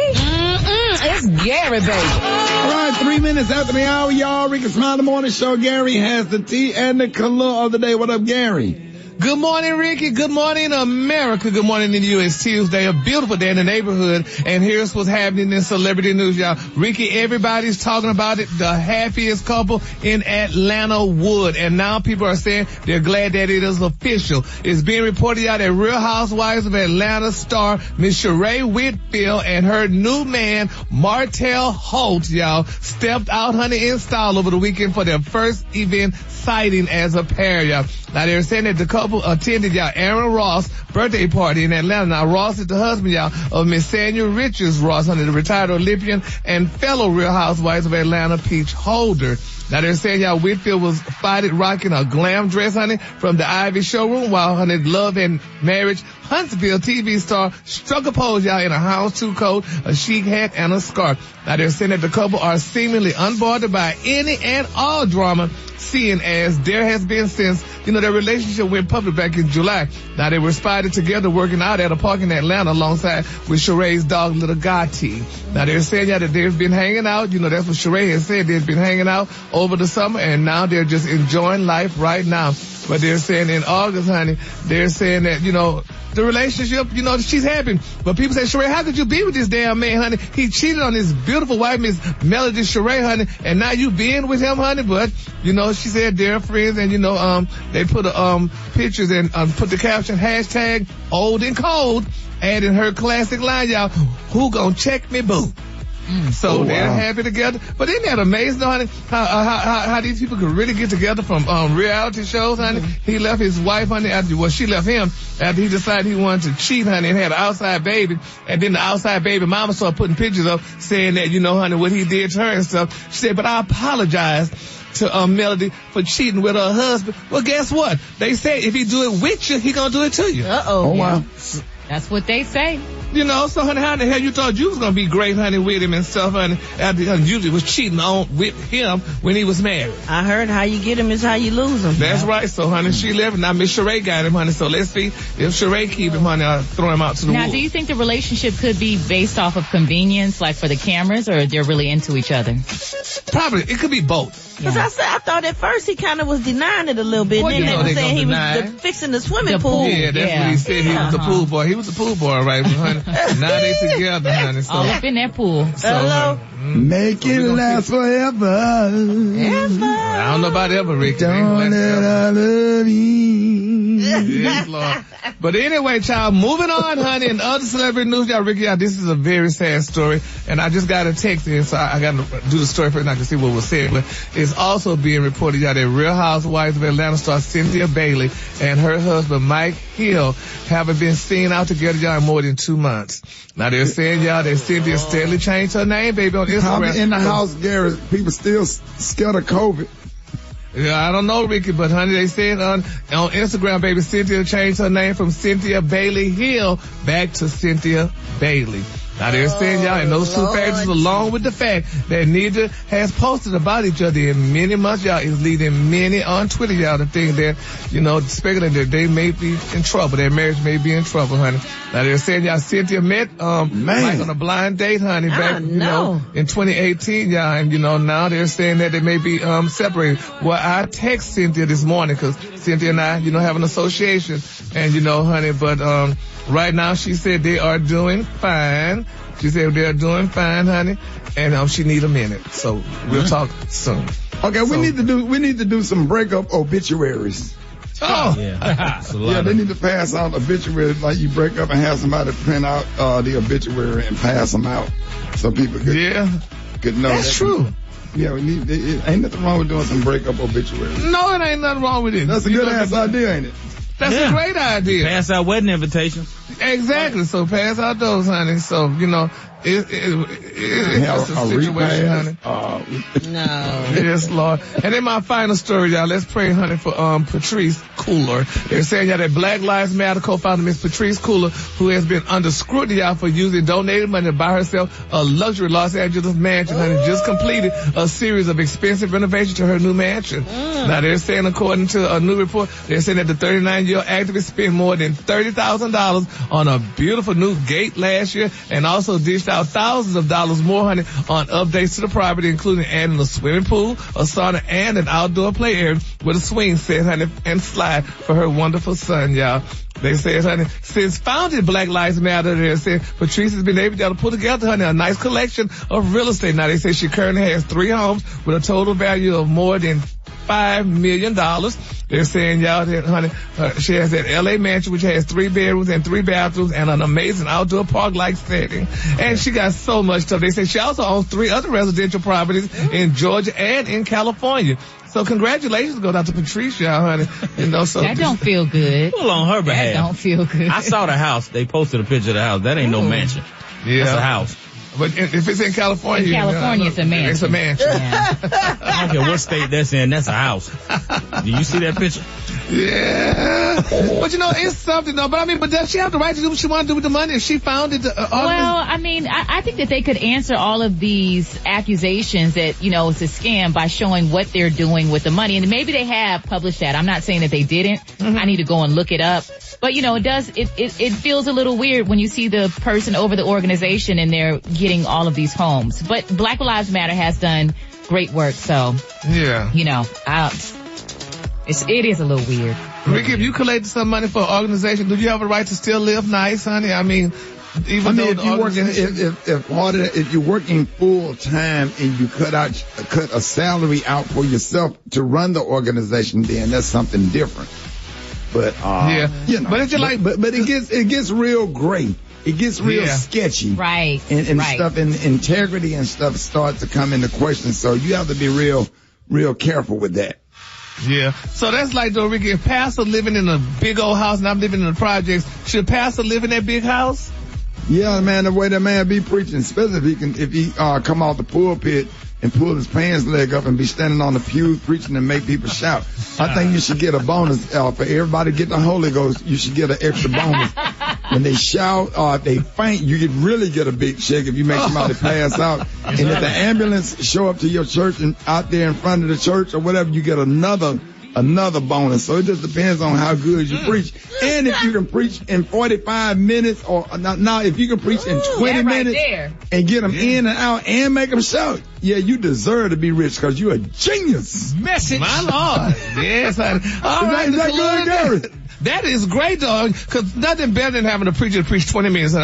[SPEAKER 5] It's Gary, baby.
[SPEAKER 2] All right, 3 minutes after the hour, y'all. Rickey Smiley Morning Show. Gary has the tea and the color of the day. What up, Gary?
[SPEAKER 6] Good morning, Ricky. Good morning, America. Good morning in the U.S. Tuesday. A beautiful day in the neighborhood. And here's what's happening in celebrity news, y'all. Ricky, everybody's talking about it. The happiest couple in Atlanta would. And now people are saying they're glad that it is official. It's being reported out that Real Housewives of Atlanta star Miss Sheree Whitfield and her new man, Martell Holt, y'all, stepped out, honey, in style over the weekend for their first event sighting as a pair, y'all. Now they're saying that the couple attended, y'all, Aaron Ross' birthday party in Atlanta. Now Ross is the husband, y'all, of Miss Sanya Richards Ross, honey, the retired Olympian and fellow Real Housewives of Atlanta peach holder. Now they're saying, y'all, Whitfield was spotted rocking a glam dress, honey, from the Ivy showroom, while, honey, Love and Marriage Huntsville TV star struck a pose, y'all, in a houndstooth coat, a chic hat, and a scarf. Now they're saying that the couple are seemingly unbothered by any and all drama, seeing as there has been since, their relationship went public back in July. Now they were spotted together working out at a park in Atlanta alongside with Sheree's dog, Little Gotti. Now they're saying, y'all, that they've been hanging out. That's what Sheree has said. They've been hanging out over the summer, and now they're just enjoying life right now. But they're saying in August, honey, they're saying that, the relationship, she's happy. But people say, Sheree, how could you be with this damn man, honey? He cheated on his beautiful wife, Miss Melody Sheree, honey, and now you being with him, honey. But, she said they're friends, and, they put pictures and put the caption, hashtag old and cold, adding her classic line, y'all, who gonna check me, boo? So they're happy together. But isn't that amazing, honey, how these people could really get together from reality shows, honey? He left his wife, honey, she left him after he decided he wanted to cheat, honey, and had an outside baby. And then the outside baby mama started putting pictures up saying that, honey, what he did to her and stuff. She said, but I apologize to Melody for cheating with her husband. Well, guess what? They say if he do it with you, he gonna do it to you.
[SPEAKER 5] Uh-oh.
[SPEAKER 2] Oh, wow.
[SPEAKER 5] That's what they say.
[SPEAKER 6] So honey, how the hell you thought you was gonna be great, honey, with him and stuff, honey, after usually was cheating on with him when he was married.
[SPEAKER 7] I heard how you get him is how you lose him.
[SPEAKER 6] That's right. So honey, she left, and now Miss Sheree got him, honey. So let's see if Sheree keep him, honey, or throw him out to the wolves.
[SPEAKER 5] Now, do you think the relationship could be based off of convenience, like for the cameras, or they're really into each other?
[SPEAKER 6] Probably. It could be both.
[SPEAKER 7] Because I thought at first he kind of was denying it a little bit.
[SPEAKER 6] Well,
[SPEAKER 7] and then they were saying he was fixing the swimming pool.
[SPEAKER 6] Yeah, that's what he said. He was the pool boy. He was the pool boy, right? But, honey, now they together, honey. So,
[SPEAKER 5] all up in that pool.
[SPEAKER 6] So,
[SPEAKER 7] hello.
[SPEAKER 2] Make it last forever.
[SPEAKER 6] I don't know about ever, Rick.
[SPEAKER 2] Don't let I love you.
[SPEAKER 6] Yes, Lord. But anyway, child, moving on, honey, and other celebrity news, y'all, Ricky, this is a very sad story, and I just got a text in, so I got to do the story first, and I can see what was said. But it's also being reported, y'all, that Real Housewives of Atlanta star Cynthia Bailey and her husband Mike Hill haven't been seen out together, y'all, in more than 2 months. Now they're saying, y'all, that Cynthia steadily changed her name, baby, on Instagram.
[SPEAKER 2] Probably in the house, Gary, people still scared of COVID.
[SPEAKER 6] Yeah, I don't know, Ricky, but honey, they said on Instagram, baby, Cynthia changed her name from Cynthia Bailey Hill back to Cynthia Bailey. Now they're saying, y'all, and those two factors, along with the fact that neither has posted about each other in many months, y'all, is leading many on Twitter, y'all, to think that, speculating that they may be in trouble. Their marriage may be in trouble, honey. Now they're saying, y'all, Cynthia met, Mike on a blind date, honey, back, in 2018, y'all, and, now they're saying that they may be, separated. Well, I text Cynthia this morning, cause Cynthia and I, have an association, and, honey, but, right now she said they are doing fine. She said they're doing fine, honey, and she need a minute. So we'll talk soon.
[SPEAKER 2] Okay, we need to do some breakup obituaries.
[SPEAKER 6] Oh,
[SPEAKER 2] yeah. They need to pass out obituaries, like you break up and have somebody print out the obituary and pass them out so people could know.
[SPEAKER 6] That's true.
[SPEAKER 2] Yeah, ain't nothing wrong with doing some breakup obituaries.
[SPEAKER 6] No, it ain't nothing wrong with it.
[SPEAKER 2] That's a good ass idea, ain't it?
[SPEAKER 6] That's a great idea.
[SPEAKER 16] Pass out wedding invitations.
[SPEAKER 6] Exactly. So pass out those, honey. So, it's a situation, honey.
[SPEAKER 7] No.
[SPEAKER 6] Yes, Lord. And then my final story, y'all. Let's pray, honey, for Patrice Cooler. They're saying, y'all, that Black Lives Matter co-founder Miss Patrice Cooler, who has been under scrutiny, y'all, for using donated money to buy herself a luxury Los Angeles mansion, honey, just completed a series of expensive renovations to her new mansion. Now, they're saying, according to a new report, they're saying that the 39-year-old activist spent more than $30,000 on a beautiful new gate last year, and also dished out thousands of dollars more, honey, on updates to the property, including adding a swimming pool, a sauna, and an outdoor play area with a swing set, honey, and slide for her wonderful son, y'all. They said, honey, since founded Black Lives Matter, they said Patrice has been able to put together, honey, a nice collection of real estate. Now, they say she currently has 3 homes with a total value of more than $5 million. They're saying, y'all, that, honey, she has that L.A. mansion, which has 3 bedrooms and 3 bathrooms and an amazing outdoor park-like setting. And she got so much stuff. They say she also owns 3 other residential properties in Georgia and in California. So congratulations go out to Patrice, y'all, honey. So
[SPEAKER 5] that don't feel good.
[SPEAKER 16] Pull on her behalf.
[SPEAKER 5] That don't feel good.
[SPEAKER 16] I saw the house. They posted a picture of the house. That ain't no mansion.
[SPEAKER 6] Yeah.
[SPEAKER 16] That's a house.
[SPEAKER 6] But if it's in California,
[SPEAKER 5] it's a mansion.
[SPEAKER 6] It's a mansion.
[SPEAKER 5] Yeah.
[SPEAKER 16] I don't care what state that's in. That's a house. Do you see that picture?
[SPEAKER 6] Yeah. But it's something though. But does she have the right to do what she wants to do with the money if she founded
[SPEAKER 5] I think that they could answer all of these accusations that, it's a scam by showing what they're doing with the money. And maybe they have published that. I'm not saying that they didn't. Mm-hmm. I need to go and look it up. But, it feels a little weird when you see the person over the organization and they're getting all of these homes. But Black Lives Matter has done great work. So,
[SPEAKER 6] yeah.
[SPEAKER 5] It is a little weird.
[SPEAKER 6] Ricky, if you collected some money for an organization, do you have a right to still live nice, honey?
[SPEAKER 2] If you're working full time and you cut a salary out for yourself to run the organization, then that's something different. But but it's like, but it gets real gray. It gets real sketchy.
[SPEAKER 5] Right.
[SPEAKER 2] And stuff, and integrity and stuff starts to come into question. So you have to be real careful with that.
[SPEAKER 6] Yeah. So that's like, though, Ricky, if Pastor living in a big old house and I'm living in the projects, should Pastor live in that big house?
[SPEAKER 2] Yeah, man, the way that man be preaching, especially if he come off the pulpit and pull his pants leg up and be standing on the pew preaching and make people shout. I think you should get a bonus for everybody get the Holy Ghost. You should get an extra bonus. When they shout or if they faint, you could really get a big check if you make somebody pass out. And if the ambulance show up to your church and out there in front of the church or whatever, you get another bonus. So it just depends on how good you preach. And if you can preach in 45 minutes or now if you can preach in 20 minutes and get them in and out and make them shout, you deserve to be rich because you're a genius.
[SPEAKER 6] Message. My Lord. Yes. All right. That is great, dog, because nothing better than having a preacher to preach 20 minutes.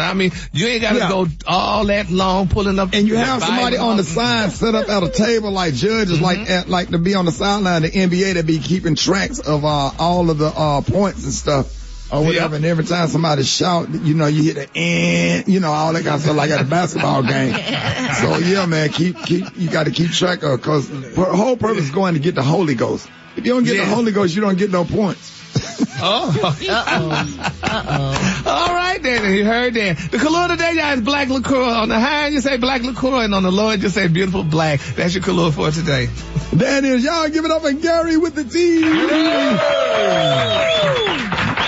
[SPEAKER 6] You ain't got to go all that long pulling up.
[SPEAKER 2] And you have somebody on the side set up at a table like judges, like to be on the sideline of the NBA to be keeping tracks of all of the points and stuff or whatever. And every time somebody shout, you hit the end, all that kind of stuff like at a basketball game. So man, you got to keep track of, because the whole purpose is going to get the Holy Ghost. If you don't get the Holy Ghost, you don't get no points.
[SPEAKER 6] All right, then. You heard that. The color today, y'all, is black liqueur. On the high end, you say black liqueur, and on the low end, you say beautiful black. That's your color for today.
[SPEAKER 2] That is. Y'all give it up for Gary with the T.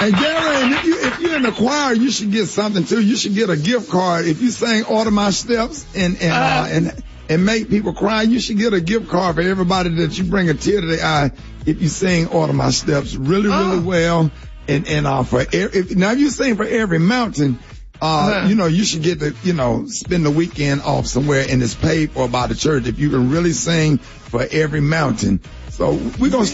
[SPEAKER 2] And Gary, if you're in the choir, you should get something too. You should get a gift card. If you sing Order My Steps and make people cry, you should get a gift card for everybody that you bring a tear to the eye if you sing Order My Steps really well. And if you sing for every mountain, you should get to, spend the weekend off somewhere and it's paid for by the church if you can really sing for every mountain. So we're gonna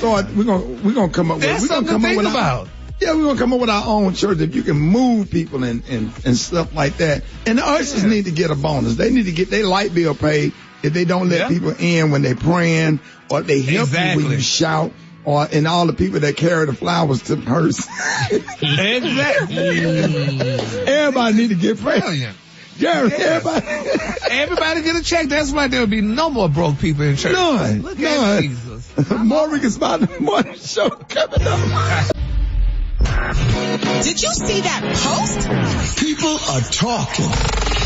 [SPEAKER 2] come up with
[SPEAKER 6] That's something to think about.
[SPEAKER 2] Yeah, we're gonna come up with our own church if you can move people and stuff like that. And the ushers need to get a bonus. They need to get their light bill paid if they don't let people in when they're praying, or they help you when you shout, and all the people that carry the flowers to the hearse.
[SPEAKER 6] Exactly.
[SPEAKER 2] Everybody need to get paid. Gary,
[SPEAKER 6] everybody get a check. That's why there'll be no more broke people in church.
[SPEAKER 2] None.
[SPEAKER 6] Look at Jesus.
[SPEAKER 2] More Rickey Smiley morning show coming up.
[SPEAKER 18] Did you see that post?
[SPEAKER 1] People are talking.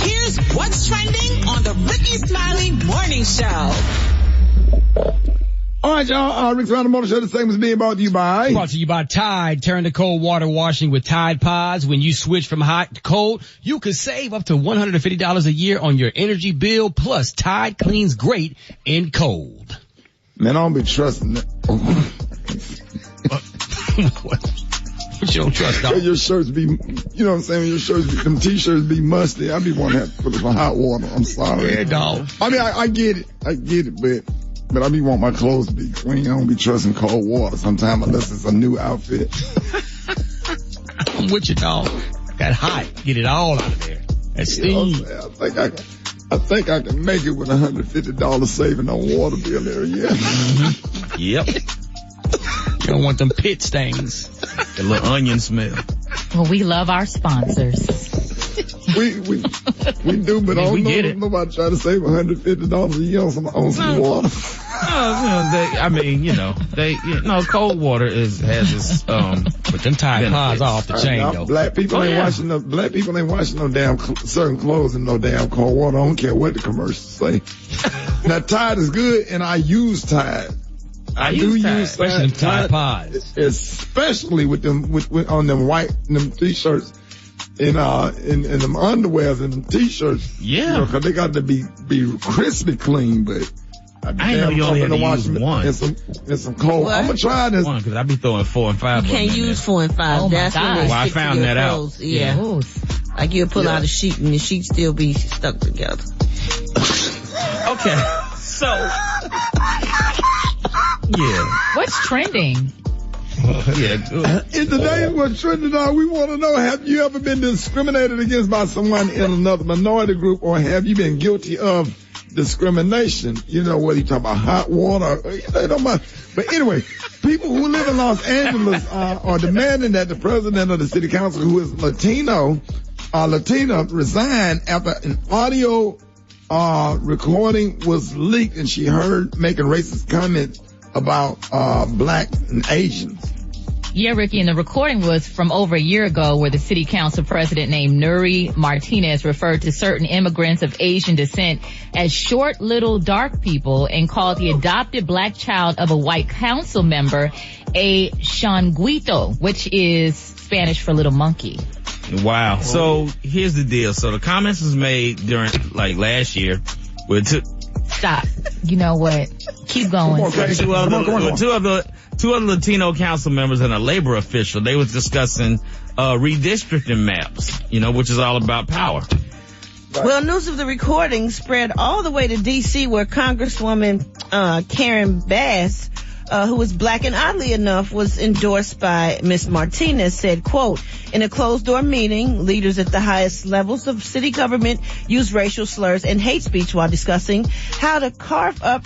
[SPEAKER 18] Here's what's trending on the Rickey Smiley Morning Show.
[SPEAKER 2] All right, y'all. Rickey Smiley Morning Show. The segment is being brought to you by...
[SPEAKER 4] Brought to you by Tide. Turn to cold water washing with Tide Pods. When you switch from hot to cold, you could save up to $150 a year on your energy bill. Plus, Tide cleans great in cold.
[SPEAKER 2] Man, I don't be trusting that.
[SPEAKER 4] What you don't trust, dog?
[SPEAKER 2] Your shirts be, you know what I'm saying? Your shirts be, them t-shirts be musty. I be wanting to have to put them in hot water. I'm sorry.
[SPEAKER 4] Yeah, dog.
[SPEAKER 2] I mean, I get it, but I be want my clothes to be clean. I don't be trusting cold water sometimes unless it's a new outfit.
[SPEAKER 4] I'm with you, dog. Got hot. Get it all out of there. That's steam.
[SPEAKER 2] I think I can make it with $150 saving on water bill there, yeah.
[SPEAKER 4] Mm-hmm. Yep. You don't want them pit stains. The little onion smell.
[SPEAKER 5] Well, we love our sponsors.
[SPEAKER 2] We do, but I don't know nobody try to save $150 a year on some water.
[SPEAKER 16] Cold water has its,
[SPEAKER 4] but them Tide Pods are off the chain, though.
[SPEAKER 2] Black people ain't washing no damn certain clothes in no damn cold water. I don't care what the commercials say. Now Tide is good, and I use Tide. I do use
[SPEAKER 4] especially them Tide Pods,
[SPEAKER 2] especially with them on them them t-shirts and them underwears and them t-shirts.
[SPEAKER 16] Yeah,
[SPEAKER 2] because they got to be crispy clean, but.
[SPEAKER 16] I know you only had to use one.
[SPEAKER 2] And some cold.
[SPEAKER 7] What?
[SPEAKER 2] I'm gonna try this.
[SPEAKER 16] One, because I be throwing 4 and 5.
[SPEAKER 7] You can't use 4 and 5.
[SPEAKER 5] Oh
[SPEAKER 7] That's when they
[SPEAKER 16] I
[SPEAKER 7] stick
[SPEAKER 16] found
[SPEAKER 7] to your
[SPEAKER 16] that
[SPEAKER 7] clothes.
[SPEAKER 16] out.
[SPEAKER 7] Yeah.
[SPEAKER 5] Ooh.
[SPEAKER 7] Like you'll pull out a sheet and the sheet still be stuck together.
[SPEAKER 16] Okay. So. Yeah.
[SPEAKER 5] What's trending?
[SPEAKER 2] In today's What's Trending, we want to know, have you ever been discriminated against by someone in another minority group, or have you been guilty of discrimination? Whether you talk about hot water, don't matter. But anyway, people who live in Los Angeles are demanding that the president of the city council, who is Latina, resign after an audio recording was leaked and she heard making racist comments about blacks and Asians.
[SPEAKER 5] Yeah, Ricky, and the recording was from over a year ago where the city council president named Nuri Martinez referred to certain immigrants of Asian descent as short, little, dark people and called the adopted black child of a white council member a changuito, which is Spanish for little monkey.
[SPEAKER 16] Wow. So here's the deal. So the comments was made during last year
[SPEAKER 5] Stop. You know what? Keep going.
[SPEAKER 16] Two other Latino council members and a labor official, they was discussing redistricting maps, which is all about power.
[SPEAKER 7] Well, news of the recording spread all the way to D.C. where Congresswoman Karen Bass, who was black and oddly enough was endorsed by Ms. Martinez, said, quote, in a closed-door meeting, leaders at the highest levels of city government used racial slurs and hate speech while discussing how to carve up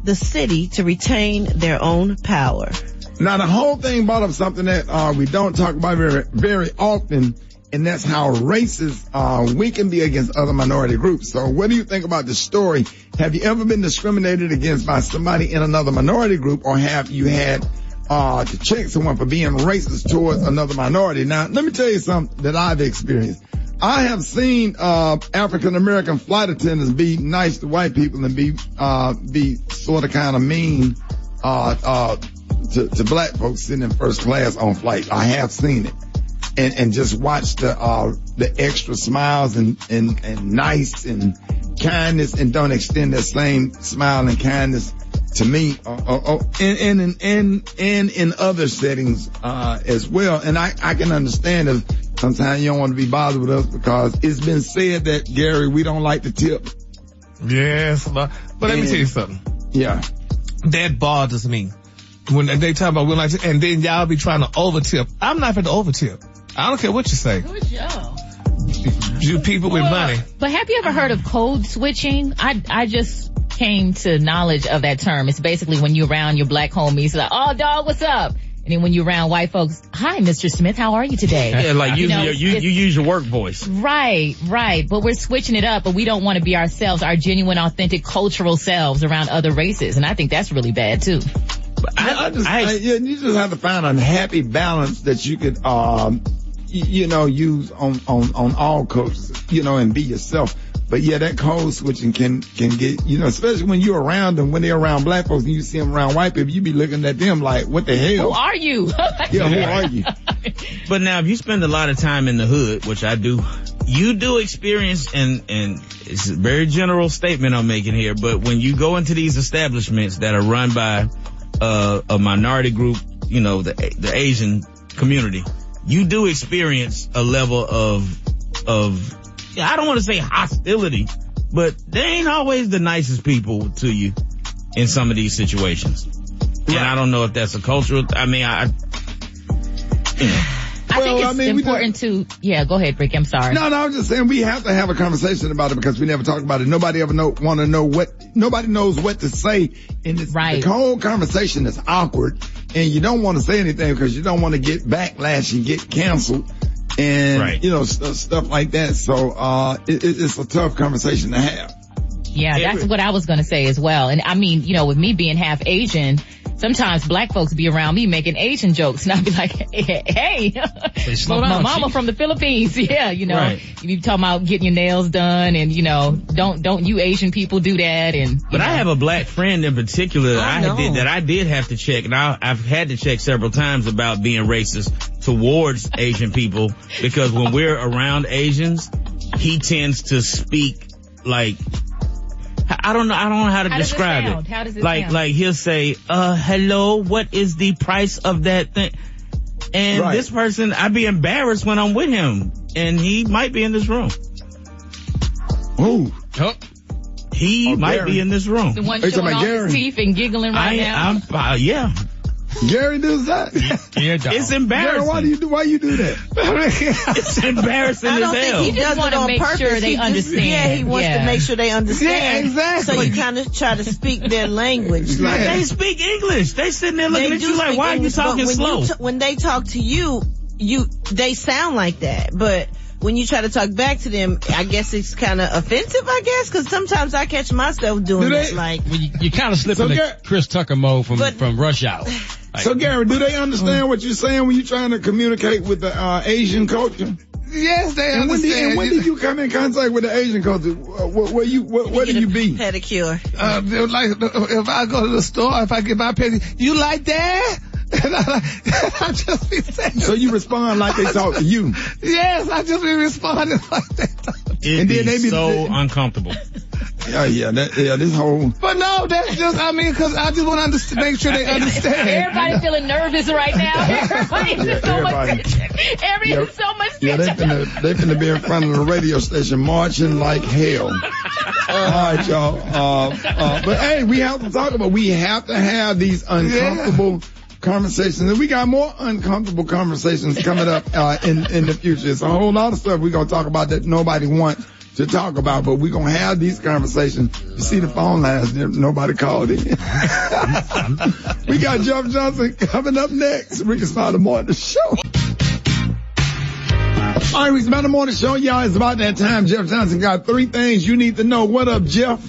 [SPEAKER 7] the city to retain their own power.
[SPEAKER 2] Now, the whole thing brought up something that we don't talk about very, very often, and that's how racist we can be against other minority groups. So what do you think about this story? Have you ever been discriminated against by somebody in another minority group, or have you had to check someone for being racist towards another minority? Now, let me tell you something that I've experienced. I have seen African-American flight attendants be nice to white people and be sort of kind of mean to black folks sitting in first class on flight. I have seen it. and just watch the extra smiles and nice and kindness, and don't extend that same smile and kindness to me, and in other settings, as well. And I can understand if sometimes you don't want to be bothered with us, because it's been said that, Gary, we don't like to tip.
[SPEAKER 6] Yes, but let me tell you something.
[SPEAKER 2] Yeah. That
[SPEAKER 6] bothers me. When they talk about we like to, and then y'all be trying to overtip. I'm not going to overtip. I don't care what you say.
[SPEAKER 5] Who's y'all?
[SPEAKER 6] You people with money.
[SPEAKER 5] But have you ever heard of code switching? I just came to knowledge of that term. It's basically when you're around your black homies, like, oh, dog, what's up? And then when you're around white folks, hi, Mr. Smith, how are you today?
[SPEAKER 4] Yeah, like you use your work voice.
[SPEAKER 5] Right. But we're switching it up, but we don't want to be ourselves, our genuine, authentic, cultural selves around other races. And I think that's really bad too.
[SPEAKER 2] You just have to find a happy balance that you could, use on all cultures, and be yourself. But yeah, that code switching can get, especially when you're around them, when they're around black folks and you see them around white people, you be looking at them like, what the hell?
[SPEAKER 5] Who are you?
[SPEAKER 2] Yeah, who are you?
[SPEAKER 4] But now, if you spend a lot of time in the hood, which I do, you do experience, and it's a very general statement I'm making here, but when you go into these establishments that are run by a minority group, the Asian community, you do experience a level of I don't want to say hostility, but they ain't always the nicest people to you in some of these situations. Right. And I don't know if that's a cultural, I
[SPEAKER 5] think it's important to, go ahead, Rick, I'm sorry.
[SPEAKER 2] No, I'm just saying we have to have a conversation about it, because we never talk about it. Nobody ever nobody knows what to say in this.
[SPEAKER 5] Right.
[SPEAKER 2] The whole conversation is awkward, and you don't want to say anything because you don't want to get backlash and get canceled. And, stuff like that. So, it's a tough conversation to have.
[SPEAKER 5] Yeah, that's what I was going to say as well. And with me being half Asian, sometimes black folks be around me making Asian jokes, and I'll be like, hey, my mama from the Philippines. Yeah,
[SPEAKER 4] right.
[SPEAKER 5] You be talking about getting your nails done, and, don't you Asian people do that? But
[SPEAKER 4] I have a black friend in particular that I did have to check, and I've had to check several times about being racist towards Asian people, because when we're around Asians, he tends to speak like, I don't know how to describe it.
[SPEAKER 5] How does it
[SPEAKER 4] sound? Like he'll say, hello, what is the price of that thing? And this person, I'd be embarrassed when I'm with him, and he might be in this room.
[SPEAKER 2] Ooh.
[SPEAKER 4] He might be in this room.
[SPEAKER 5] The one showing off his teeth and giggling now?
[SPEAKER 4] Yeah.
[SPEAKER 2] Gary does that?
[SPEAKER 4] Yeah, it's embarrassing.
[SPEAKER 2] Gary, why you do that?
[SPEAKER 4] It's embarrassing as hell.
[SPEAKER 7] He does it on purpose.
[SPEAKER 5] Sure they understand.
[SPEAKER 7] He wants to make sure they understand.
[SPEAKER 6] Yeah, exactly.
[SPEAKER 7] So you kind of try to speak their language.
[SPEAKER 4] Like, they speak English. They sitting there looking at you like, why are you talking slow?
[SPEAKER 7] When they talk to you, they sound like that. But when you try to talk back to them, I guess it's kind of offensive, because sometimes I catch myself doing it. Like,
[SPEAKER 4] you kind of slip into Chris Tucker mode from Rush Hour.
[SPEAKER 2] So, Gary, do they understand what you're saying when you're trying to communicate with the Asian culture?
[SPEAKER 6] Yes, they understand.
[SPEAKER 2] And when did you come in contact with the Asian culture? Where do you be?
[SPEAKER 7] Pedicure.
[SPEAKER 6] Like, if I go to the store, if I get my pedicure, you like that? And I just be saying.
[SPEAKER 2] So you respond like they talk to you?
[SPEAKER 6] Yes, I just be responding like that.
[SPEAKER 4] And then they be so uncomfortable.
[SPEAKER 2] This whole.
[SPEAKER 6] But no, that's just, because I just want to make sure they understand.
[SPEAKER 5] Everybody feeling nervous right now. Everybody's so much
[SPEAKER 2] Yeah, they finna be in front of the radio station marching like hell. All right, y'all. But hey, we have to talk about, we have to have these uncomfortable conversations, and we got more uncomfortable conversations coming up in the future. It's a whole lot of stuff we're gonna talk about that nobody wants to talk about, but we're gonna have these conversations. You see the phone lines, nobody called in. We got Jeff Johnson coming up next. Rickey Smiley Morning Show. All right, Rickey Smiley Morning Show, y'all. It's about that time. Jeff Johnson got 3 things you need to know. What up, Jeff?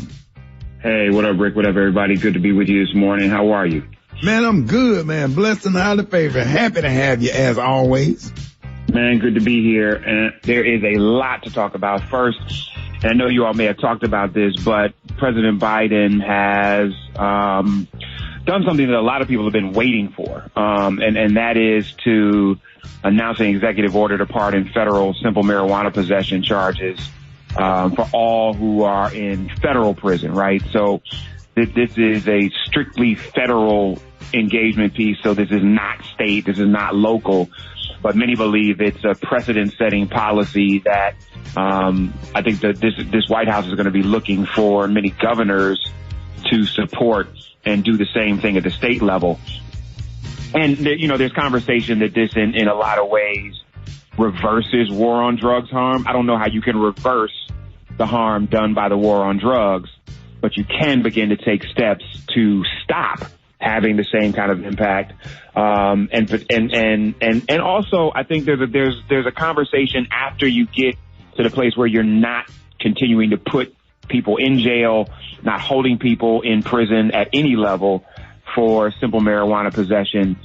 [SPEAKER 19] Hey, what up, Rick? What up, everybody? Good to be with you this morning. How are you?
[SPEAKER 2] Man, I'm good, man. Blessed and highly favored. Happy to have you as always.
[SPEAKER 19] Man, good to be here. And there is a lot to talk about. First, and I know you all may have talked about this, but President Biden has done something that a lot of people have been waiting for, and that is to announcing executive order to pardon federal simple marijuana possession charges for all who are in federal prison, right? So this is a strictly federal engagement piece, so this is not state, this is not local, but many believe it's a precedent-setting policy that I think that this White House is going to be looking for many governors to support and do the same thing at the state level. And, there's conversation that this in a lot of ways reverses war on drugs harm. I don't know how you can reverse the harm done by the war on drugs, but you can begin to take steps to stop having the same kind of impact. And also I think there's a conversation after you get to the place where you're not continuing to put people in jail, not holding people in prison at any level for simple marijuana possession,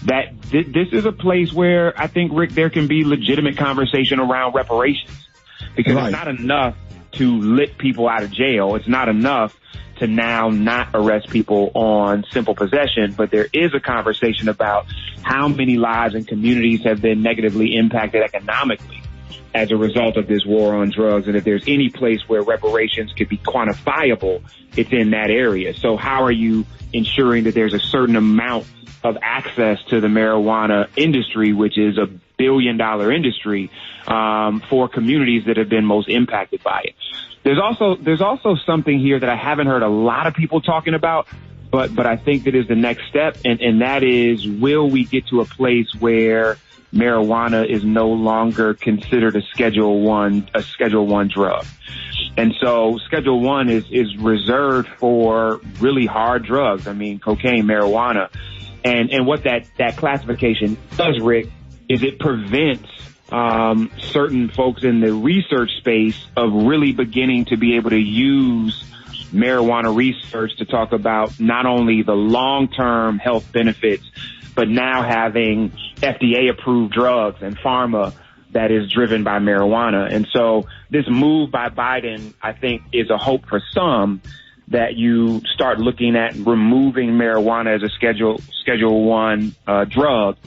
[SPEAKER 19] that this is a place where I think, Rick, there can be legitimate conversation around reparations, because It's not enough to let people out of jail. It's not enough to now not arrest people on simple possession, but there is a conversation about how many lives and communities have been negatively impacted economically as a result of this war on drugs. And if there's any place where reparations could be quantifiable, it's in that area. So how are you ensuring that there's a certain amount of access to the marijuana industry, which is a $1 billion industry, for communities that have been most impacted by it? There's also something here that I haven't heard a lot of people talking about, but I think that is the next step, and that is, will we get to a place where marijuana is no longer considered a Schedule 1 drug? And so Schedule 1 is reserved for really hard drugs. I mean, cocaine, marijuana. And what that classification does, Rick, is it prevents certain folks in the research space of really beginning to be able to use marijuana research to talk about not only the long-term health benefits, but now having FDA-approved drugs and pharma that is driven by marijuana. And so this move by Biden, I think, is a hope for some that you start looking at removing marijuana as a Schedule 1 drug,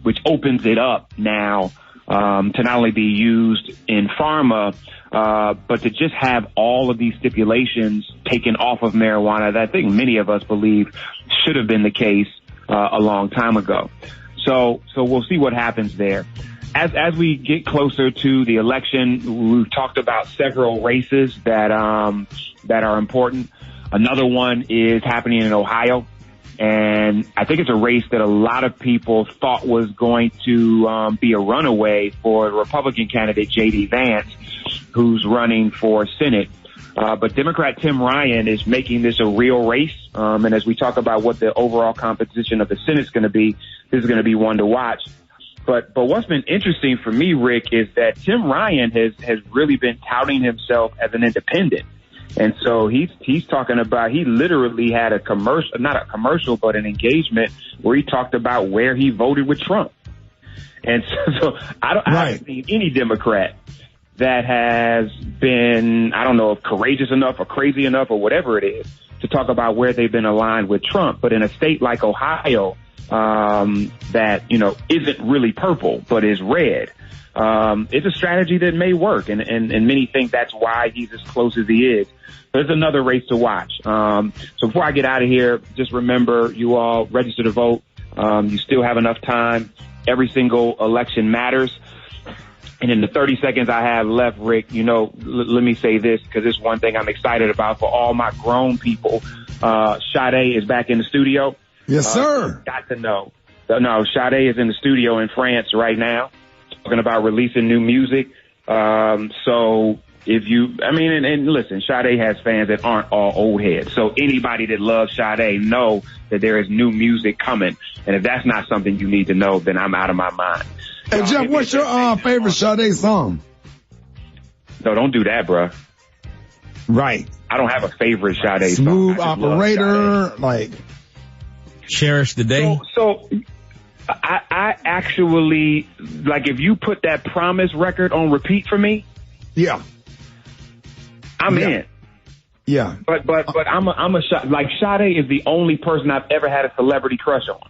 [SPEAKER 19] which opens it up now to not only be used in pharma, but to just have all of these stipulations taken off of marijuana that I think many of us believe should have been the case a long time ago. So we'll see what happens there. As we get closer to the election, we've talked about several races that are important. Another one is happening in Ohio, and I think it's a race that a lot of people thought was going to be a runaway for the Republican candidate J.D. Vance, who's running for Senate. But Democrat Tim Ryan is making this a real race. And as we talk about what the overall composition of the Senate is going to be, this is going to be one to watch. But what's been interesting for me, Rick, is that Tim Ryan has really been touting himself as an independent. And so he's talking about, he literally had a commercial, not a commercial, but an engagement where he talked about where he voted with Trump. And so I haven't seen any Democrat that has been, I don't know if courageous enough or crazy enough or whatever it is, to talk about where they've been aligned with Trump. But in a state like Ohio, that, isn't really purple, but is red, it's a strategy that may work. And many think that's why he's as close as he is. But it's another race to watch. So before I get out of here, just remember, you all register to vote. You still have enough time. Every single election matters. And in the 30 seconds I have left, Rick, let me say this, because it's one thing I'm excited about for all my grown people. Sade is back in the studio.
[SPEAKER 2] Yes, sir.
[SPEAKER 19] Got to know. No, Sade is in the studio in France right now, talking about releasing new music. So if you, and listen, Sade has fans that aren't all old heads. So anybody that loves Sade know that there is new music coming. And if that's not something you need to know, then I'm out of my mind.
[SPEAKER 2] Hey, Jeff, what's your favorite Sade song?
[SPEAKER 19] No, don't do that, bruh.
[SPEAKER 2] Right.
[SPEAKER 19] I don't have a favorite Sade song.
[SPEAKER 2] Smooth Operator, like
[SPEAKER 4] Cherish the Day.
[SPEAKER 19] So I actually, like, if you put that Promise record on repeat for me,
[SPEAKER 2] yeah,
[SPEAKER 19] I'm in.
[SPEAKER 2] Yeah.
[SPEAKER 19] But I'm like, Sade is the only person I've ever had a celebrity crush on.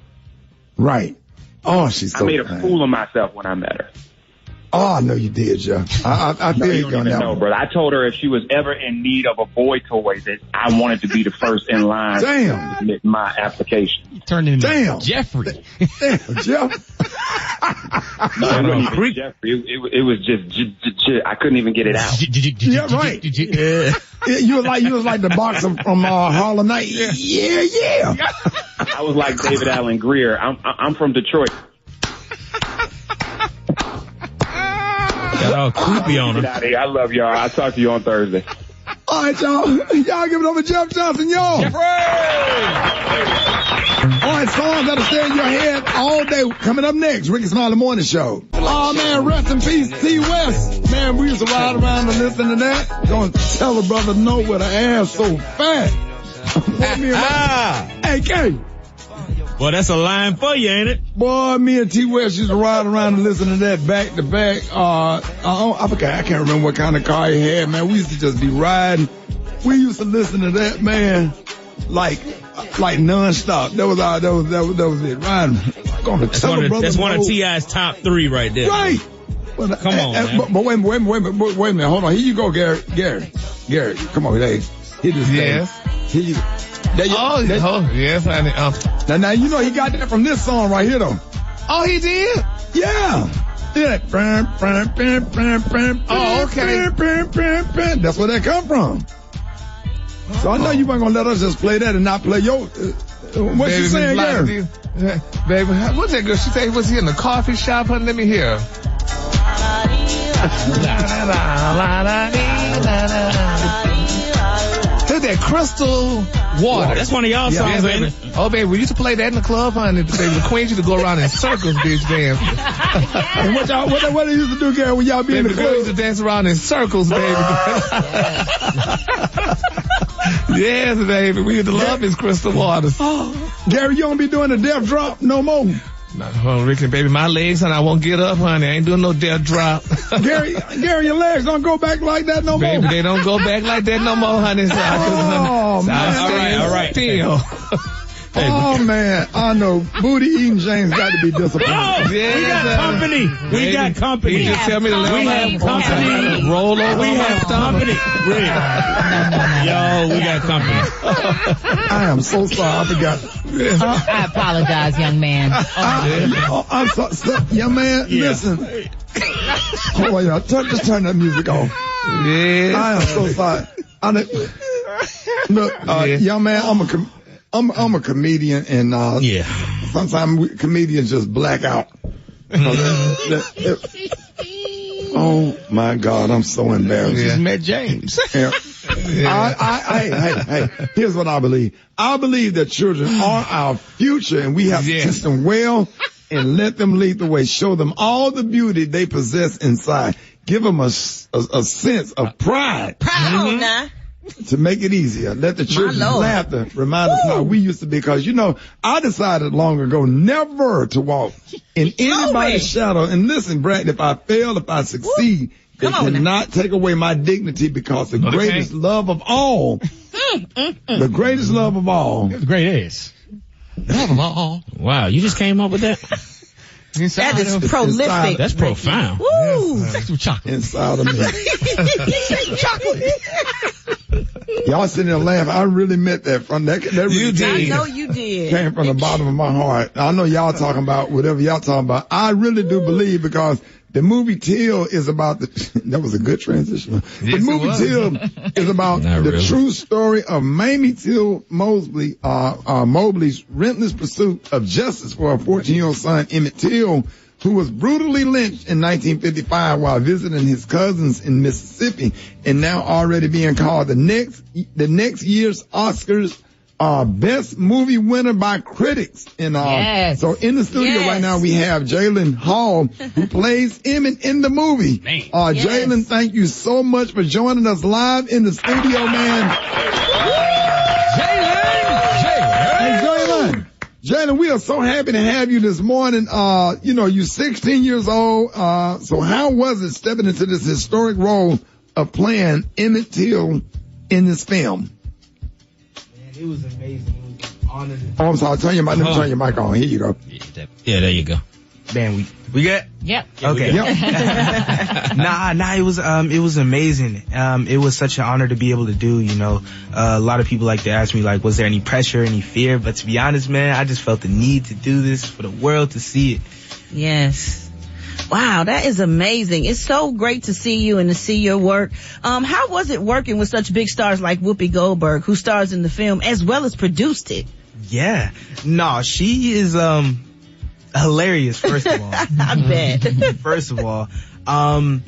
[SPEAKER 2] Right. Oh, she's so
[SPEAKER 19] I made a
[SPEAKER 2] kind.
[SPEAKER 19] fool of myself when I met her.
[SPEAKER 2] Oh, I know you did, Joe. I feel
[SPEAKER 19] You don't even know, brother. I told her if she was ever in need of a boy toy, that I wanted to be the first in line to submit my application.
[SPEAKER 4] Turned into Jeffrey.
[SPEAKER 2] Damn, Jeff.
[SPEAKER 19] No, it wasn't even Jeffrey. It was just I couldn't even get it out.
[SPEAKER 2] Yeah, right. You was like the boxer from Harlem Night. Yeah.
[SPEAKER 19] I was like David Allen Greer. I'm from Detroit.
[SPEAKER 16] Got all creepy on him.
[SPEAKER 19] Get out of here. I love y'all. I'll talk to you on Thursday.
[SPEAKER 2] All right, y'all. Y'all give it over to Jeff Johnson, y'all.
[SPEAKER 16] Jeffrey!
[SPEAKER 2] All right, songs that'll stay in your head all day. Coming up next, Rickey Smiley Morning Show. Oh, man, rest in peace, T. West. Man, we used to ride around and listen to that. Gonna tell a brother no with an ass so fat. Hey, K.
[SPEAKER 16] Well, that's a line for you, ain't it?
[SPEAKER 2] Boy, me and T. West used to ride around and listen to that back to back. I can't remember what kind of car he had, man. We used to just be riding. We used to listen to that, man, like nonstop. That was it. Riding.
[SPEAKER 16] That's one of T.I.'s top 3 right there.
[SPEAKER 2] Right.
[SPEAKER 16] Come on, man.
[SPEAKER 2] But wait a minute. Hold on. Here you go, Gary. Come on, hey. Hit this thing. Here you go.
[SPEAKER 6] Yes, honey.
[SPEAKER 2] Now, you know he got that from this song right here, though.
[SPEAKER 6] Oh, he did?
[SPEAKER 2] Yeah.
[SPEAKER 6] Oh, okay.
[SPEAKER 2] That's where that come from. So I know you weren't gonna let us just play that and not play your. What you saying, Gary?
[SPEAKER 6] Baby, what's that girl? She said, was he in the coffee shop? Honey, let me hear. That crystal water.
[SPEAKER 16] That's one of y'all songs, ain't it?
[SPEAKER 6] Oh, baby, we used to play that in the club, honey. The Queens used to go around in circles, bitch, dance.
[SPEAKER 2] And what they used to do, Gary, when y'all be in the club?
[SPEAKER 6] They used to dance around in circles, baby. Yes, baby. We used to love his crystal waters.
[SPEAKER 2] Gary, you don't be doing the death drop no more.
[SPEAKER 6] No, Ricky, baby, my legs, honey, I won't get up, honey. I ain't doing no death drop.
[SPEAKER 2] Gary, your legs don't go back like that no more.
[SPEAKER 6] Baby, they don't go back like that no more, honey. So
[SPEAKER 2] man.
[SPEAKER 6] All right. Still.
[SPEAKER 2] Oh, man. I know. Booty eating James got to be disappointed.
[SPEAKER 16] Oh,
[SPEAKER 6] yes,
[SPEAKER 16] we got company. We got company.
[SPEAKER 6] You just tell me to let
[SPEAKER 16] we have company.
[SPEAKER 6] Roll over.
[SPEAKER 16] We have company. Yo, we got company.
[SPEAKER 2] I am so sorry. I forgot.
[SPEAKER 5] I apologize, young man.
[SPEAKER 2] I'm so young man, listen. Hold on, y'all. Just turn that music off.
[SPEAKER 6] Yes.
[SPEAKER 2] I am so sorry. Look, young man, I'm a comedian, and sometimes comedians just black out. Oh my God, I'm so embarrassed.
[SPEAKER 16] Just met James.
[SPEAKER 2] Hey, here's what I believe. I believe that children are our future, and we have to teach them well and let them lead the way. Show them all the beauty they possess inside. Give them a sense of pride.
[SPEAKER 7] Proud now.
[SPEAKER 2] To make it easier. Let the children's laughter remind us how we used to be. Because, I decided long ago never to walk in anybody's shadow. And listen, Brad, if I fail, if I succeed, they cannot take away my dignity, because the greatest love of all, the greatest love of all.
[SPEAKER 4] The greatest
[SPEAKER 16] love of all. Wow, you just came up with that?
[SPEAKER 7] That is prolific.
[SPEAKER 16] That's profound.
[SPEAKER 7] Woo!
[SPEAKER 4] Some chocolate
[SPEAKER 2] inside of me. Chocolate. Y'all sitting there laughing. I really meant that from that. Really
[SPEAKER 6] You did.
[SPEAKER 7] I know you did.
[SPEAKER 2] Came from the bottom of my heart. I know y'all talking about whatever y'all talking about. I really do believe, because the movie Till is about that was a good transition.
[SPEAKER 6] Yes,
[SPEAKER 2] the movie Till is about the true story of Mamie Till Mobley's relentless pursuit of justice for her 14-year-old son, Emmett Till, who was brutally lynched in 1955 while visiting his cousins in Mississippi, and now already being called the next year's Oscars best movie winner by critics. And so in the studio right now we have Jalen Hall, who plays Emmett in the movie. Jalen, thank you so much for joining us live in the studio, man. Jalen, we are so happy to have you this morning. You're 16 years old. So how was it stepping into this historic role of playing Emmett Till in this film?
[SPEAKER 20] Man, it was amazing. It was an honor.
[SPEAKER 2] Oh, I'm sorry. Turn your mic on. Here you go.
[SPEAKER 16] Yeah, there you go.
[SPEAKER 21] Man, we good?
[SPEAKER 5] Yep.
[SPEAKER 21] Okay.
[SPEAKER 2] Yep.
[SPEAKER 21] Nah, it was amazing. It was such an honor to be able to do, you know. A lot of people like to ask me, like, was there any pressure, any fear? But to be honest, man, I just felt the need to do this for the world to see it.
[SPEAKER 7] Yes. Wow, that is amazing. It's so great to see you and to see your work. How was it working with such big stars like Whoopi Goldberg, who stars in the film as well as produced it?
[SPEAKER 21] Yeah. No, she is, hilarious, first of all.
[SPEAKER 7] I bet.
[SPEAKER 21] First of all. And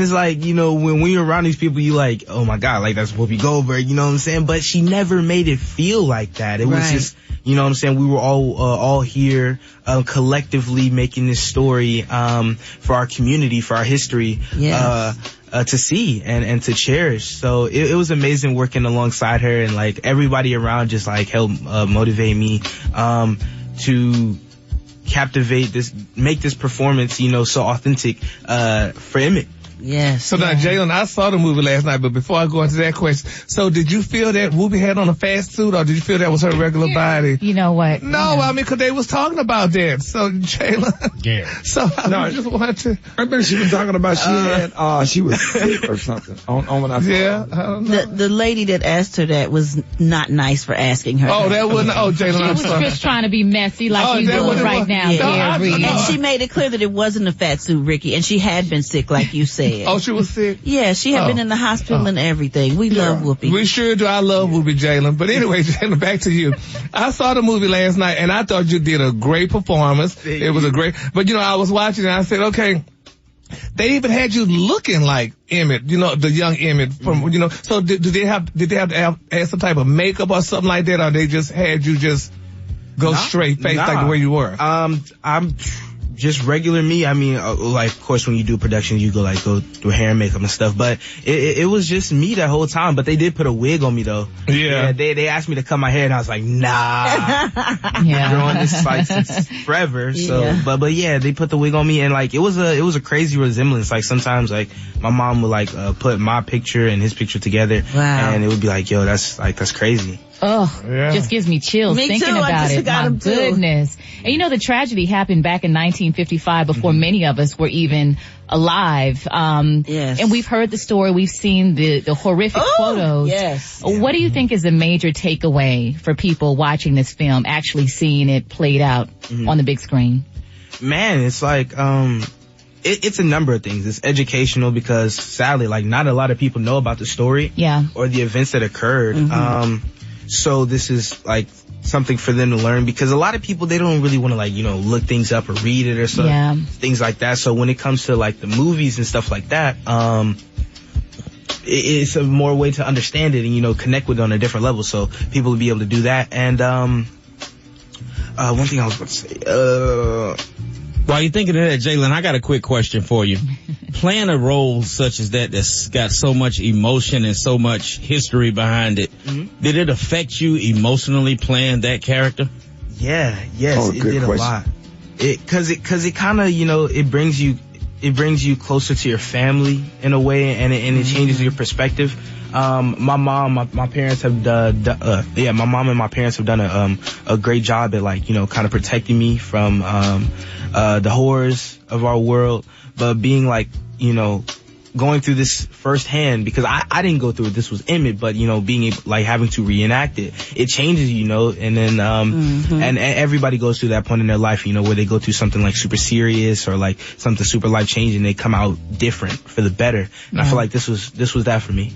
[SPEAKER 21] it's like, you know, when you're around these people, you like, oh my God, like that's Whoopi Goldberg, you know what I'm saying? But she never made it feel like that. It was just, you know what I'm saying? We were all here, collectively making this story, for our community, for our history, to see and to cherish. So it was amazing working alongside her, and like everybody around just like helped, motivate me, to captivate this, make this performance, you know, so authentic, for Emmett.
[SPEAKER 7] Yes.
[SPEAKER 6] So now, Jalen, I saw the movie last night, but before I go into that question, so did you feel that Whoopi had on a fast suit, or did you feel that was her regular body?
[SPEAKER 5] You know what?
[SPEAKER 6] No, I mean, cause they was talking about that. So, Jalen.
[SPEAKER 2] Yeah.
[SPEAKER 6] So, I just wanted to.
[SPEAKER 2] I remember she was talking about she was sick or something on when I saw
[SPEAKER 6] her. I don't know.
[SPEAKER 7] The lady that asked her that was not nice for asking her.
[SPEAKER 6] Oh, that wasn't, Jalen, I'm
[SPEAKER 5] She
[SPEAKER 6] sorry.
[SPEAKER 5] was just trying to be messy like you doing right now, Gary.
[SPEAKER 7] And she made it clear that it wasn't a fat suit, Ricky, and she had been sick like you said.
[SPEAKER 6] Oh, she was sick?
[SPEAKER 7] Yeah, she had been in the hospital and everything. We love Whoopi.
[SPEAKER 6] We sure do. I love Whoopi, Jalen. But anyway, Jalen, back to you. I saw the movie last night, and I thought you did a great performance. It was a great, but you know, I was watching and I said, okay, they even had you looking like Emmett, you know, the young Emmett from, you know, so did they have to add some type of makeup or something like that, or they just had you just go straight face like the way you were?
[SPEAKER 21] I'm just regular me. I mean, like, of course, when you do production, you go through hair and makeup and stuff, but it was just me that whole time. But they did put a wig on me though.
[SPEAKER 6] Yeah.
[SPEAKER 21] They asked me to cut my hair and I was like, nah. I've been on this like since forever. So, but yeah, they put the wig on me, and like, it was a crazy resemblance. Like sometimes like my mom would like, put my picture and his picture together.
[SPEAKER 7] Wow.
[SPEAKER 21] And it would be like, yo, that's crazy.
[SPEAKER 5] Oh, just gives me chills thinking about it. My goodness. And you know, the tragedy happened back in 1955 before many of us were even alive. And we've heard the story. We've seen the horrific photos.
[SPEAKER 7] Yes.
[SPEAKER 5] What do you think is a major takeaway for people watching this film, actually seeing it played out on the big screen?
[SPEAKER 21] Man, it's like, it's a number of things. It's educational because sadly, like, not a lot of people know about the story. Or the events that occurred. So this is like something for them to learn, because a lot of people, they don't really want to like, you know, look things up or read it or something, things like that. So when it comes to like the movies and stuff like that, it's a more way to understand it and, you know, connect with it on a different level. So people will be able to do that. And, one thing I was about to say,
[SPEAKER 16] while you're thinking of that, Jalen, I got a quick question for you. Playing a role such as that's got so much emotion and so much history behind it, did it affect you emotionally playing that character?
[SPEAKER 21] Yeah, yes, it did a lot. Cause it kind of, you know, it brings you closer to your family in a way, and it changes your perspective. My mom and my parents have done a great job at, like, you know, kind of protecting me from the horrors of our world, but being like, you know, going through this firsthand, because I didn't go through it. This was Emmett, but, you know, being able, like, having to reenact it changes, you know, and then and everybody goes through that point in their life, you know, where they go through something like super serious or like something super life changing. They come out different for the better, and I feel like this was that for me.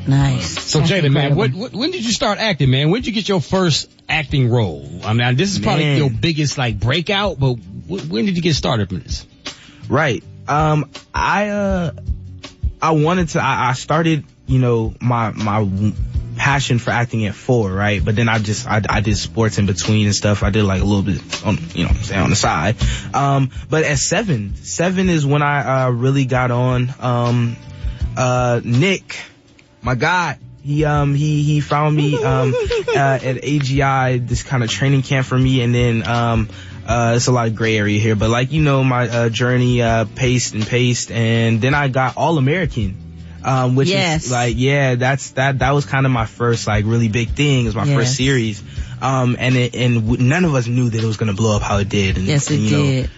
[SPEAKER 7] Nice.
[SPEAKER 4] So, Jada, man, when did you start acting, man? When did you get your first acting role? I mean, this is probably your biggest, like, breakout, but when did you get started with this?
[SPEAKER 21] Right. I started, you know, my passion for acting at 4, right? But then I did sports in between and stuff. I did like a little bit on, you know, on the side. But at 7 is when I really got on. Nick, my guy, he found me at AGI, this kind of training camp for me, and then it's a lot of gray area here, but, like, you know, my journey paced, and then I got All-American, which is like, that was kind of my first, like, really big thing. It was my first series. And none of us knew that it was going to blow up how it did. And,
[SPEAKER 7] yes, it did.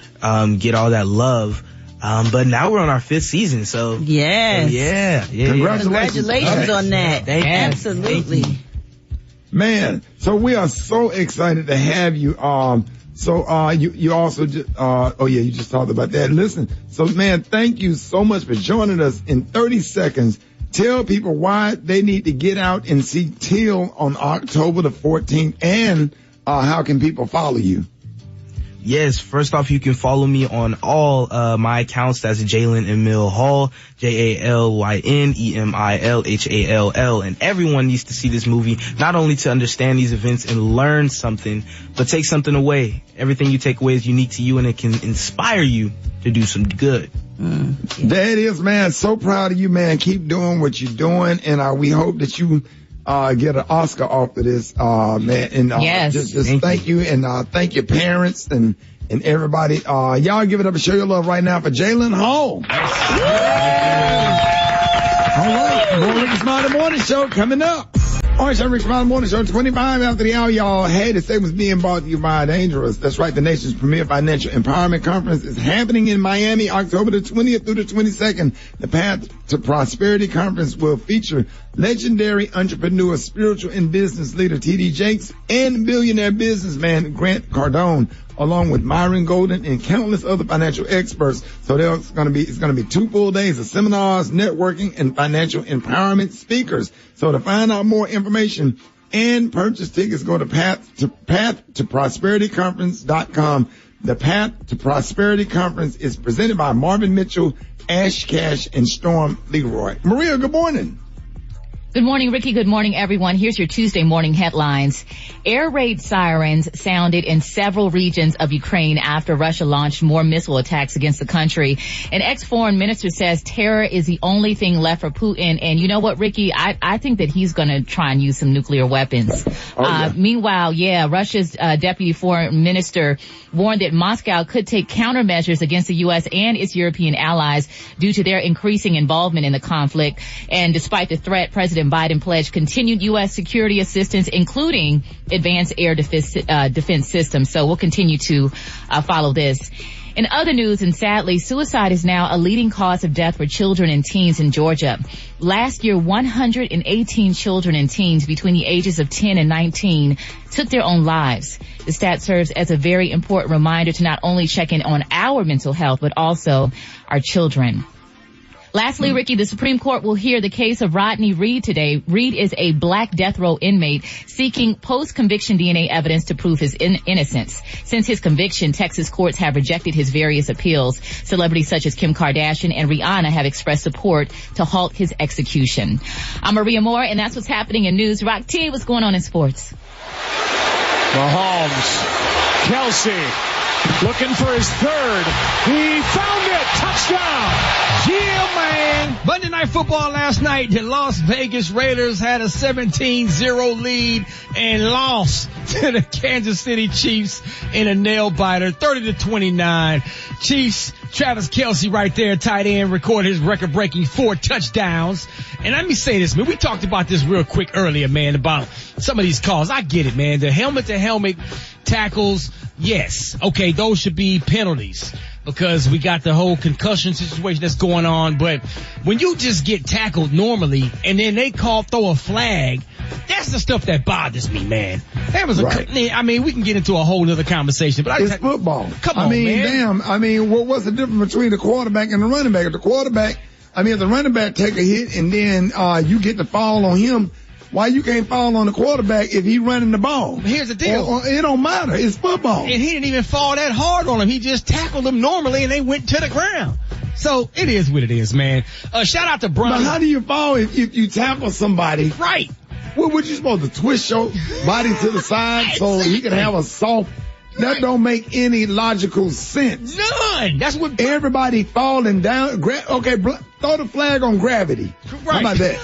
[SPEAKER 21] Get all that love. But now we're on our 5th season, so.
[SPEAKER 7] Yes.
[SPEAKER 21] Yeah.
[SPEAKER 7] Congratulations on that. Absolutely.
[SPEAKER 21] Thank you.
[SPEAKER 2] Man, so we are so excited to have you. You also just, you just talked about that. Listen, so man, thank you so much for joining us. In 30 seconds, tell people why they need to get out and see Till on October the 14th, and how can people follow you?
[SPEAKER 21] Yes, first off, you can follow me on all my accounts. That's Jalen Emil Hall, JALYNEMILHALL. And everyone needs to see this movie, not only to understand these events and learn something, but take something away. Everything you take away is unique to you, and it can inspire you to do some good.
[SPEAKER 2] There it is, man. So proud of you, man. Keep doing what you're doing, and we hope that you get an Oscar off of this, man. And
[SPEAKER 5] yes.
[SPEAKER 2] just thank you, and thank your parents and everybody. Y'all give it up and show your love right now for Jalen Hall. All right, more Rickey Smiley Morning Show coming up. All right, Rickey Smiley Morning Show, 25 after the hour, y'all. Hey, the segment's being brought to you by Dangerous. That's right, the nation's premier financial empowerment conference is happening in Miami, October the 20th through the 22nd. The Path to Prosperity Conference will feature legendary entrepreneur, spiritual and business leader T.D. Jakes and billionaire businessman Grant Cardone, along with Myron Golden and countless other financial experts. So it's going to be 2 full days of seminars, networking, and financial empowerment speakers. So to find out more information and purchase tickets, go to path2prosperityconference.com. The Path to Prosperity Conference is presented by Marvin Mitchell, Ash Cash, and Storm Leroy. Maria, good morning.
[SPEAKER 5] Good morning, Ricky. Good morning, everyone. Here's your Tuesday morning headlines. Air raid sirens sounded in several regions of Ukraine after Russia launched more missile attacks against the country. An ex-foreign minister says terror is the only thing left for Putin. And you know what, Ricky? I think that he's going to try and use some nuclear weapons. Meanwhile, Russia's deputy foreign minister warned that Moscow could take countermeasures against the U.S. and its European allies due to their increasing involvement in the conflict. And despite the threat, President Biden pledged continued U.S. security assistance, including advanced air defense systems. So we'll continue to follow this. In other news, and sadly, suicide is now a leading cause of death for children and teens in Georgia. Last year, 118 children and teens between the ages of 10 and 19 took their own lives. The stat serves as a very important reminder to not only check in on our mental health, but also our children. Lastly, Ricky, the Supreme Court will hear the case of Rodney Reed today. Reed is a black death row inmate seeking post-conviction DNA evidence to prove his innocence. Since his conviction, Texas courts have rejected his various appeals. Celebrities such as Kim Kardashian and Rihanna have expressed support to halt his execution. I'm Maria Moore, and that's what's happening in news. Rock T, what's going on in sports?
[SPEAKER 3] Mahomes, Kelsey, looking for his third. He found it. Touchdown.
[SPEAKER 4] Yeah, man. Monday Night Football last night, the Las Vegas Raiders had a 17-0 lead and lost to the Kansas City Chiefs in a nail-biter, 30-29. Chiefs, Travis Kelsey right there, tight end, recorded his record-breaking 4 touchdowns. And let me say this, man. We talked about this real quick earlier, man, about some of these calls. I get it, man. The helmet-to-helmet tackles, yes. Okay, those should be penalties, because we got the whole concussion situation that's going on. But when you just get tackled normally and then they throw a flag, that's the stuff that bothers me, man. That was we can get into a whole other conversation, but
[SPEAKER 2] it's football.
[SPEAKER 4] Come on, man.
[SPEAKER 2] What's the difference between the quarterback and the running back? If the running back take a hit and then you get the fall on him, why you can't fall on the quarterback if he running the ball?
[SPEAKER 4] Here's the deal.
[SPEAKER 2] It don't matter. It's football.
[SPEAKER 4] And he didn't even fall that hard on him. He just tackled him normally and they went to the ground. So it is what it is, man. Shout out to Brian.
[SPEAKER 2] But how do you fall if you tackle somebody?
[SPEAKER 4] Right.
[SPEAKER 2] What would you supposed to twist your body to the side so he can have a soft? That don't make any logical sense.
[SPEAKER 4] None. That's what
[SPEAKER 2] everybody falling down. Throw the flag on gravity.
[SPEAKER 4] Right.
[SPEAKER 2] How about that?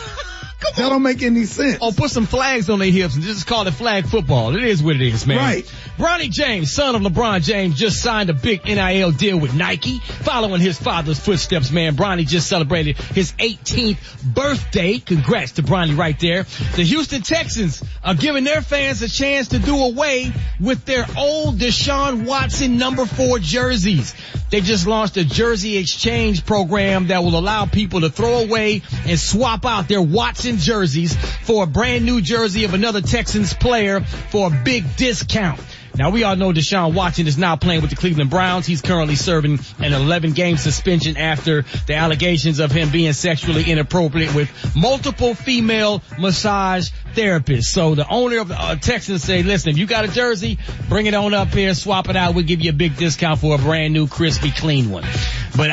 [SPEAKER 2] That don't make any sense.
[SPEAKER 4] Oh, put some flags on their hips and just call it flag football. It is what it is, man.
[SPEAKER 2] Right.
[SPEAKER 4] Bronny James, son of LeBron James, just signed a big NIL deal with Nike. Following his father's footsteps, man, Bronny just celebrated his 18th birthday. Congrats to Bronny right there. The Houston Texans are giving their fans a chance to do away with their old Deshaun Watson number 4 jerseys. They just launched a jersey exchange program that will allow people to throw away and swap out their Watson jerseys for a brand new jersey of another Texans player for a big discount. Now, we all know Deshaun Watson is now playing with the Cleveland Browns. He's currently serving an 11-game suspension after the allegations of him being sexually inappropriate with multiple female massage therapists. So the owner of the Texans say, listen, if you got a jersey, bring it on up here, swap it out. We'll give you a big discount for a brand new, crispy, clean one. But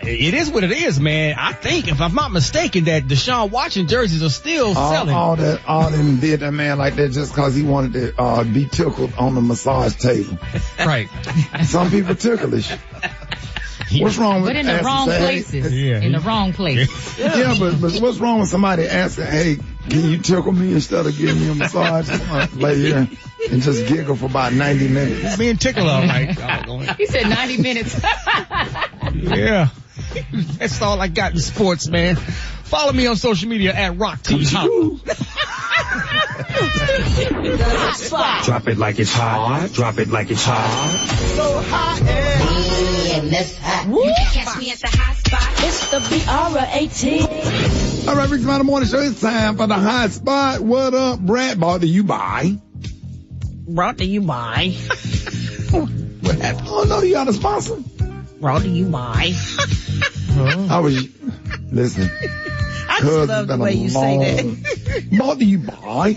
[SPEAKER 4] it is what it is, man. I think, if I'm not mistaken, that Deshaun Watson jerseys are still selling.
[SPEAKER 2] All them did that man like that just because he wanted to be tickled on the massage table.
[SPEAKER 4] Right.
[SPEAKER 2] Some people ticklish. What's wrong with
[SPEAKER 5] But in the wrong places.
[SPEAKER 4] Yeah.
[SPEAKER 5] In the wrong place.
[SPEAKER 2] Yeah, but what's wrong with somebody asking, hey, can you tickle me instead of giving me a massage? Lay here and just giggle for about 90 minutes.
[SPEAKER 4] Being tickled all right.
[SPEAKER 5] He said 90 minutes.
[SPEAKER 4] Yeah. That's all I got in sports, man. Follow me on social media at Rock T.
[SPEAKER 1] Drop it like it's hot. Drop it like it's hot. So hot and that's hot.
[SPEAKER 11] You can catch me at the hot spot.
[SPEAKER 10] It's the BR18.
[SPEAKER 2] All right, Rickey Smiley Morning Show. It's time for the hot spot. What up, Brad? Brought to you by.
[SPEAKER 7] Brought to you by.
[SPEAKER 2] What happened? Oh, no, you got a sponsor?
[SPEAKER 7] Brought to you by.
[SPEAKER 2] I was, listen.
[SPEAKER 7] I just love the way you say that.
[SPEAKER 2] Brought to you by.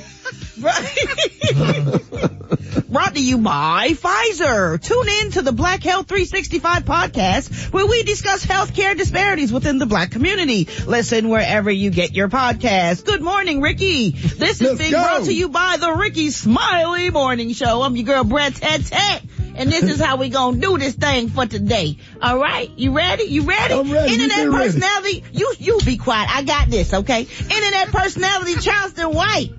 [SPEAKER 7] Brought to you by Pfizer. Tune in to the Black Health 365 podcast, where we discuss healthcare disparities within the Black community. Listen wherever you get your podcast. Good morning, Ricky. This is being brought to you by the Rickey Smiley Morning Show. I'm your girl, Brett Tet. And this is how we gonna do this thing for today. All right? You ready? You ready?
[SPEAKER 2] I'm ready.
[SPEAKER 7] Internet personality. You be quiet. I got this, okay? Internet personality Charleston White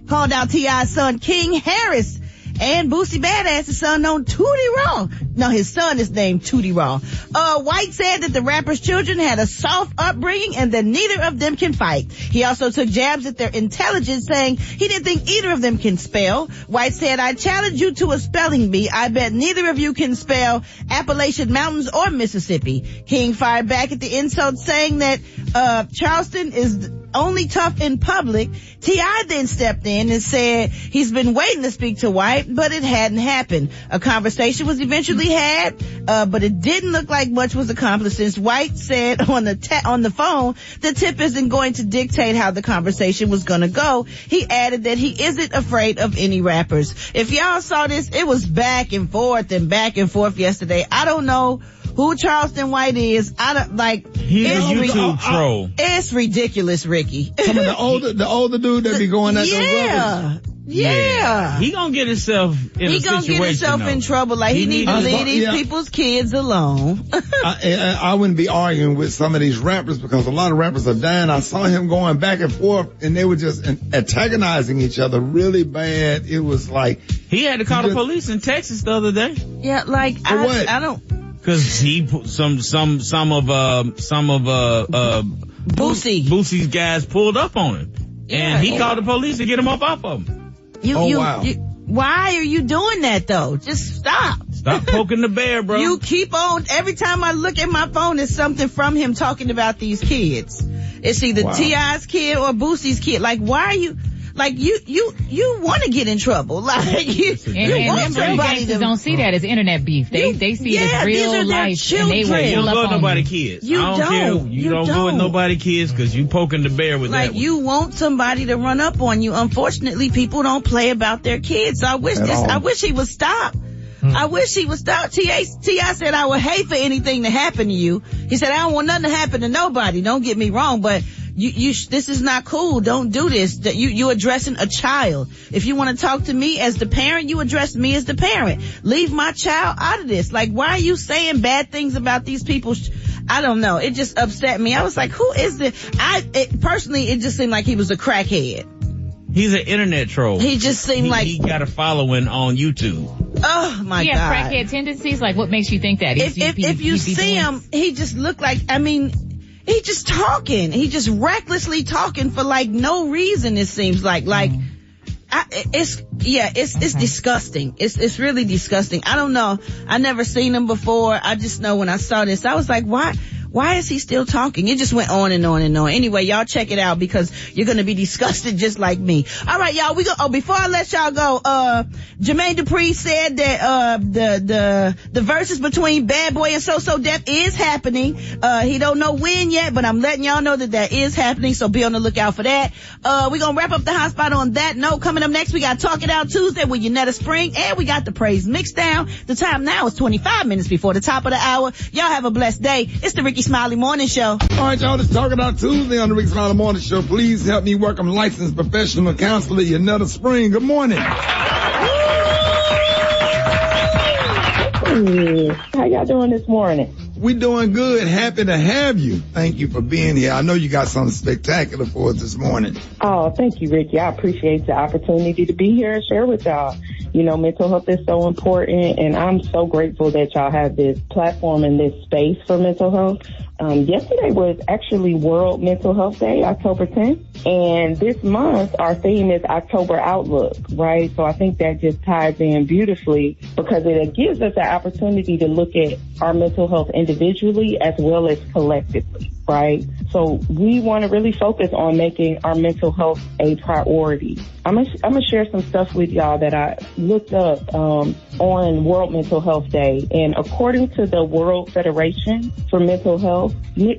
[SPEAKER 7] called out T.I.'s son King Harris and Boosie Badass's son known Tootie Raw. No, his son is named Tootie Raw. White said that the rapper's children had a soft upbringing and that neither of them can fight. He also took jabs at their intelligence, saying he didn't think either of them can spell. White said, I challenge you to a spelling bee. I bet neither of you can spell Appalachian Mountains or Mississippi. King fired back at the insult, saying that Charleston is only tough in public. T.I. then stepped in and said he's been waiting to speak to White, but it hadn't happened. A conversation was eventually had, but it didn't look like much was accomplished, since White said on the phone the tip isn't going to dictate how the conversation was going to go. He added that he isn't afraid of any rappers. If y'all saw this, it was back and forth yesterday. I don't know who Charleston White is. I don't like.
[SPEAKER 16] He's a YouTube troll.
[SPEAKER 7] It's ridiculous, Ricky.
[SPEAKER 2] Some of the older dude that be going at those brothers.
[SPEAKER 7] Yeah.
[SPEAKER 16] He gonna get himself in a situation. He gonna get himself
[SPEAKER 7] in trouble. Like he need to leave these people's kids alone.
[SPEAKER 2] I wouldn't be arguing with some of these rappers because a lot of rappers are dying. I saw him going back and forth and they were just antagonizing each other really bad. It was like
[SPEAKER 16] he had to call the police in Texas the other day.
[SPEAKER 7] Yeah, like I don't.
[SPEAKER 16] Cause he put some of Boosie's guys pulled up on him. Yeah, and he called the police to get him up off of him.
[SPEAKER 2] Wow.
[SPEAKER 7] Why are you doing that though? Just stop.
[SPEAKER 16] Stop poking the bear, bro.
[SPEAKER 7] You keep on, every time I look at my phone, it's something from him talking about these kids. It's either T.I.'s kid or Boosie's kid. Like, why are you, like, you want to get in trouble. Like, you want somebody to.
[SPEAKER 5] Don't see that as internet beef. They see it as real life. And they will
[SPEAKER 16] you don't go with nobody kids.
[SPEAKER 7] You
[SPEAKER 16] I don't care. You don't go with nobody kids because you poking the bear with that.
[SPEAKER 7] Like, you want somebody to run up on you. Unfortunately, people don't play about their kids. So I wish he would stop. I wish he would stop. T.I. said, I would hate for anything to happen to you. He said, I don't want nothing to happen to nobody. Don't get me wrong, but this is not cool. Don't do this. You addressing a child. If you want to talk to me as the parent, you address me as the parent. Leave my child out of this. Like, why are you saying bad things about these people? I don't know. It just upset me. I was like, who is this? Personally, it just seemed like he was a crackhead.
[SPEAKER 16] He's an internet troll.
[SPEAKER 7] He just seemed like
[SPEAKER 16] he got a following on YouTube.
[SPEAKER 7] Oh my God.
[SPEAKER 5] He has crackhead tendencies? Like, what makes you think that?
[SPEAKER 7] If you see him, he just looked like, he just talking. He just recklessly talking for like no reason, it seems like. It's disgusting. It's really disgusting. I don't know. I never seen him before. I just know when I saw this, I was like, why is he still talking? It just went on and on and on. Anyway, y'all check it out because you're going to be disgusted just like me. All right, y'all, before I let y'all go, Jermaine Dupri said that, the verses between Bad Boy and So Def is happening. He don't know when yet, but I'm letting y'all know that is happening, so be on the lookout for that. We're going to wrap up the hot spot on that note. Coming up next, we got Talk It Out Tuesday with Yanetta Spring, and we got the Praise Mix Down. The time now is 25 minutes before the top of the hour. Y'all have a blessed day. It's the Rickey Smiley Morning Show.
[SPEAKER 2] All right, y'all, let's talk about Tuesday on the Rickey Smiley Morning Show. Please help me welcome licensed professional counselor Yanetta Spring. Good morning.
[SPEAKER 9] How y'all doing this morning?
[SPEAKER 2] We doing good. Happy to have you. Thank you for being here. I know you got something spectacular for us this morning.
[SPEAKER 9] Oh, thank you, Ricky. I appreciate the opportunity to be here and share with y'all. You know, mental health is so important, and I'm so grateful that y'all have this platform and this space for mental health. Yesterday was actually World Mental Health Day, October 10th, and this month our theme is October Outlook, right? So I think that just ties in beautifully because it gives us an opportunity to look at our mental health individually as well as collectively, right? So we want to really focus on making our mental health a priority. I'm gonna share some stuff with y'all that I looked up on World Mental Health Day, and according to the World Federation for Mental Health,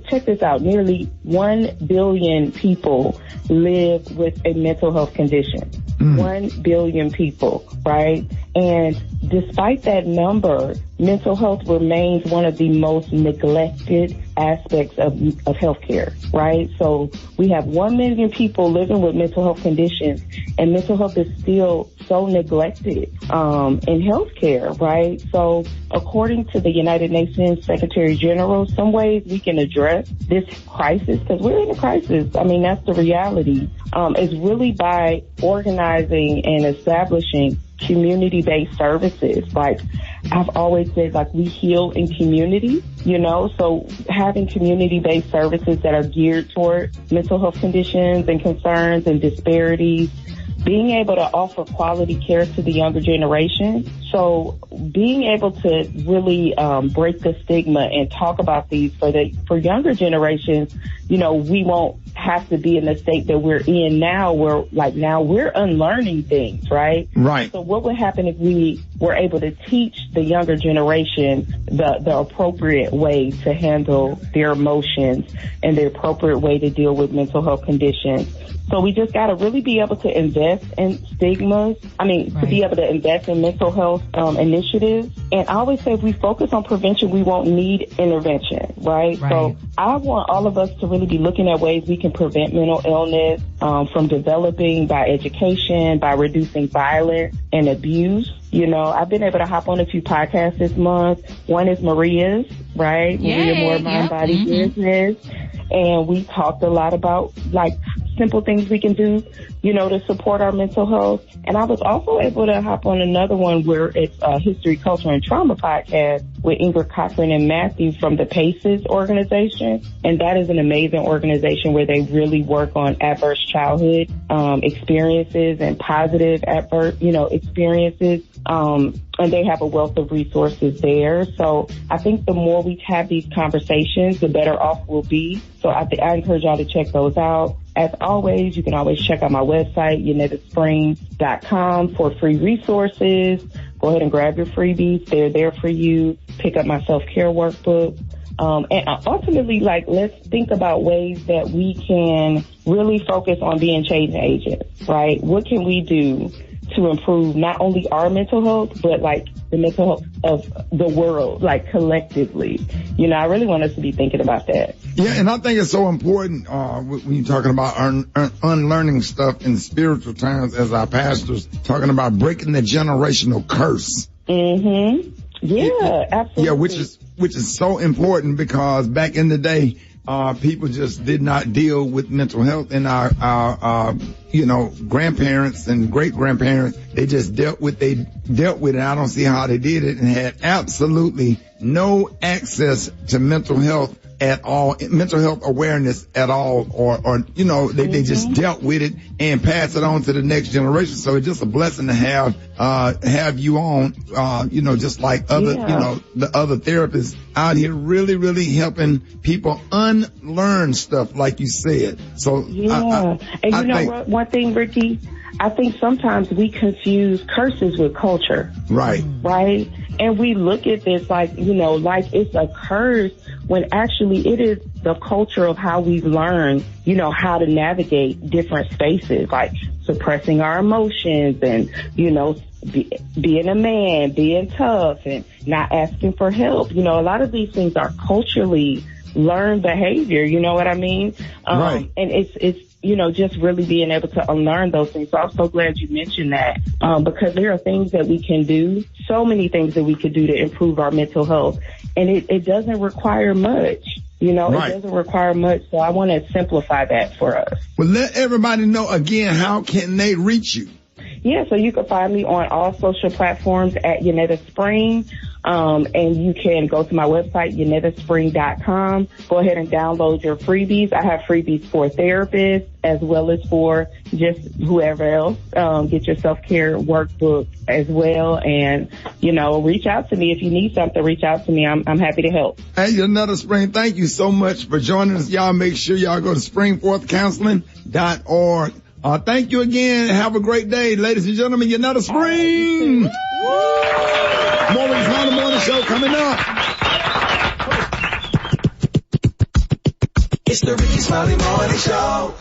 [SPEAKER 9] check this out, nearly 1 billion people live with a mental health condition. 1 billion people, right? And despite that number, mental health remains one of the most neglected aspects of healthcare, right? So we have 1 million people living with mental health conditions, and mental health is still so neglected in healthcare, right? So according to the United Nations Secretary General, some ways we can address this crisis, because we're in a crisis. I mean, that's the reality, is really by organizing and establishing community-based services. Like I've always said, like we heal in community, you know, so having community-based services that are geared toward mental health conditions and concerns and disparities, being able to offer quality care to the younger generation. So being able to really break the stigma and talk about these for younger generations, you know, we won't have to be in the state that we're in now where now we're unlearning things, right?
[SPEAKER 2] Right.
[SPEAKER 9] So what would happen if we were able to teach the younger generation the appropriate way to handle their emotions and the appropriate way to deal with mental health conditions? So we just got to really be able to invest in stigmas. To be able to invest in mental health initiatives. And I always say if we focus on prevention, we won't need intervention, right? So I want all of us to really be looking at ways we can prevent mental illness from developing by education, by reducing violence and abuse. You know, I've been able to hop on a few podcasts this month. One is Maria's, right? Maria More Mind Body Business. And we talked a lot about simple things we can do, you know, to support our mental health. And I was also able to hop on another one where it's a History, Culture, and Trauma podcast with Ingrid Cochran and Matthew from the PACES organization. And that is an amazing organization where they really work on adverse childhood experiences and positive adverse, experiences. And they have a wealth of resources there. So I think the more we have these conversations, the better off we'll be. So I encourage y'all to check those out. As always, you can always check out my website, YanettaSpring.com, for free resources. Go ahead and grab your freebies. They're there for you. Pick up my self-care workbook. And ultimately, let's think about ways that we can really focus on being change agents, right? What can we do to improve not only our mental health, but the mental health of the world, collectively? You know, I really want us to be thinking about that.
[SPEAKER 2] Yeah, and I think it's so important when you're talking about unlearning stuff in spiritual terms, as our pastors talking about breaking the generational curse.
[SPEAKER 9] Mm-hmm. Yeah, absolutely.
[SPEAKER 2] Yeah, which is so important because back in the day, people just did not deal with mental health, and our grandparents and great grandparents, they just dealt with it. I don't see how they did it and had absolutely no access to mental health at all, mental health awareness at all, or they just dealt with it and passed it on to the next generation. So it's just a blessing to have you on, just like other, the other therapists out here really, really helping people unlearn stuff like you said. So
[SPEAKER 9] one thing, Ricky, I think sometimes we confuse curses with culture.
[SPEAKER 2] Right.
[SPEAKER 9] Right? And we look at this like it's a curse when actually it is the culture of how we've learned, how to navigate different spaces, like suppressing our emotions and, being a man, being tough and not asking for help. A lot of these things are culturally learned behavior. You know what I mean?
[SPEAKER 2] Right.
[SPEAKER 9] And it's just really being able to unlearn those things. So I'm so glad you mentioned that, because there are things that we can do, so many things that we could do to improve our mental health. And it doesn't require much,
[SPEAKER 2] Right.
[SPEAKER 9] It doesn't require much. So I want to simplify that for us.
[SPEAKER 2] Well, let everybody know again, how can they reach you?
[SPEAKER 9] Yeah, so you can find me on all social platforms at Yanetta Spring. And you can go to my website, YanettaSpring.com. Go ahead and download your freebies. I have freebies for therapists as well as for just whoever else. Get your self-care workbook as well. And, reach out to me. If you need something, reach out to me. I'm happy to help.
[SPEAKER 2] Hey, Yanetta Spring, thank you so much for joining us. Y'all make sure y'all go to springforthcounseling.org. Thank you again. Have a great day, ladies and gentlemen. Yanetta Spring. More Rickey Smiley Morning Show coming up.
[SPEAKER 8] It's the Rickey Smiley Morning Show.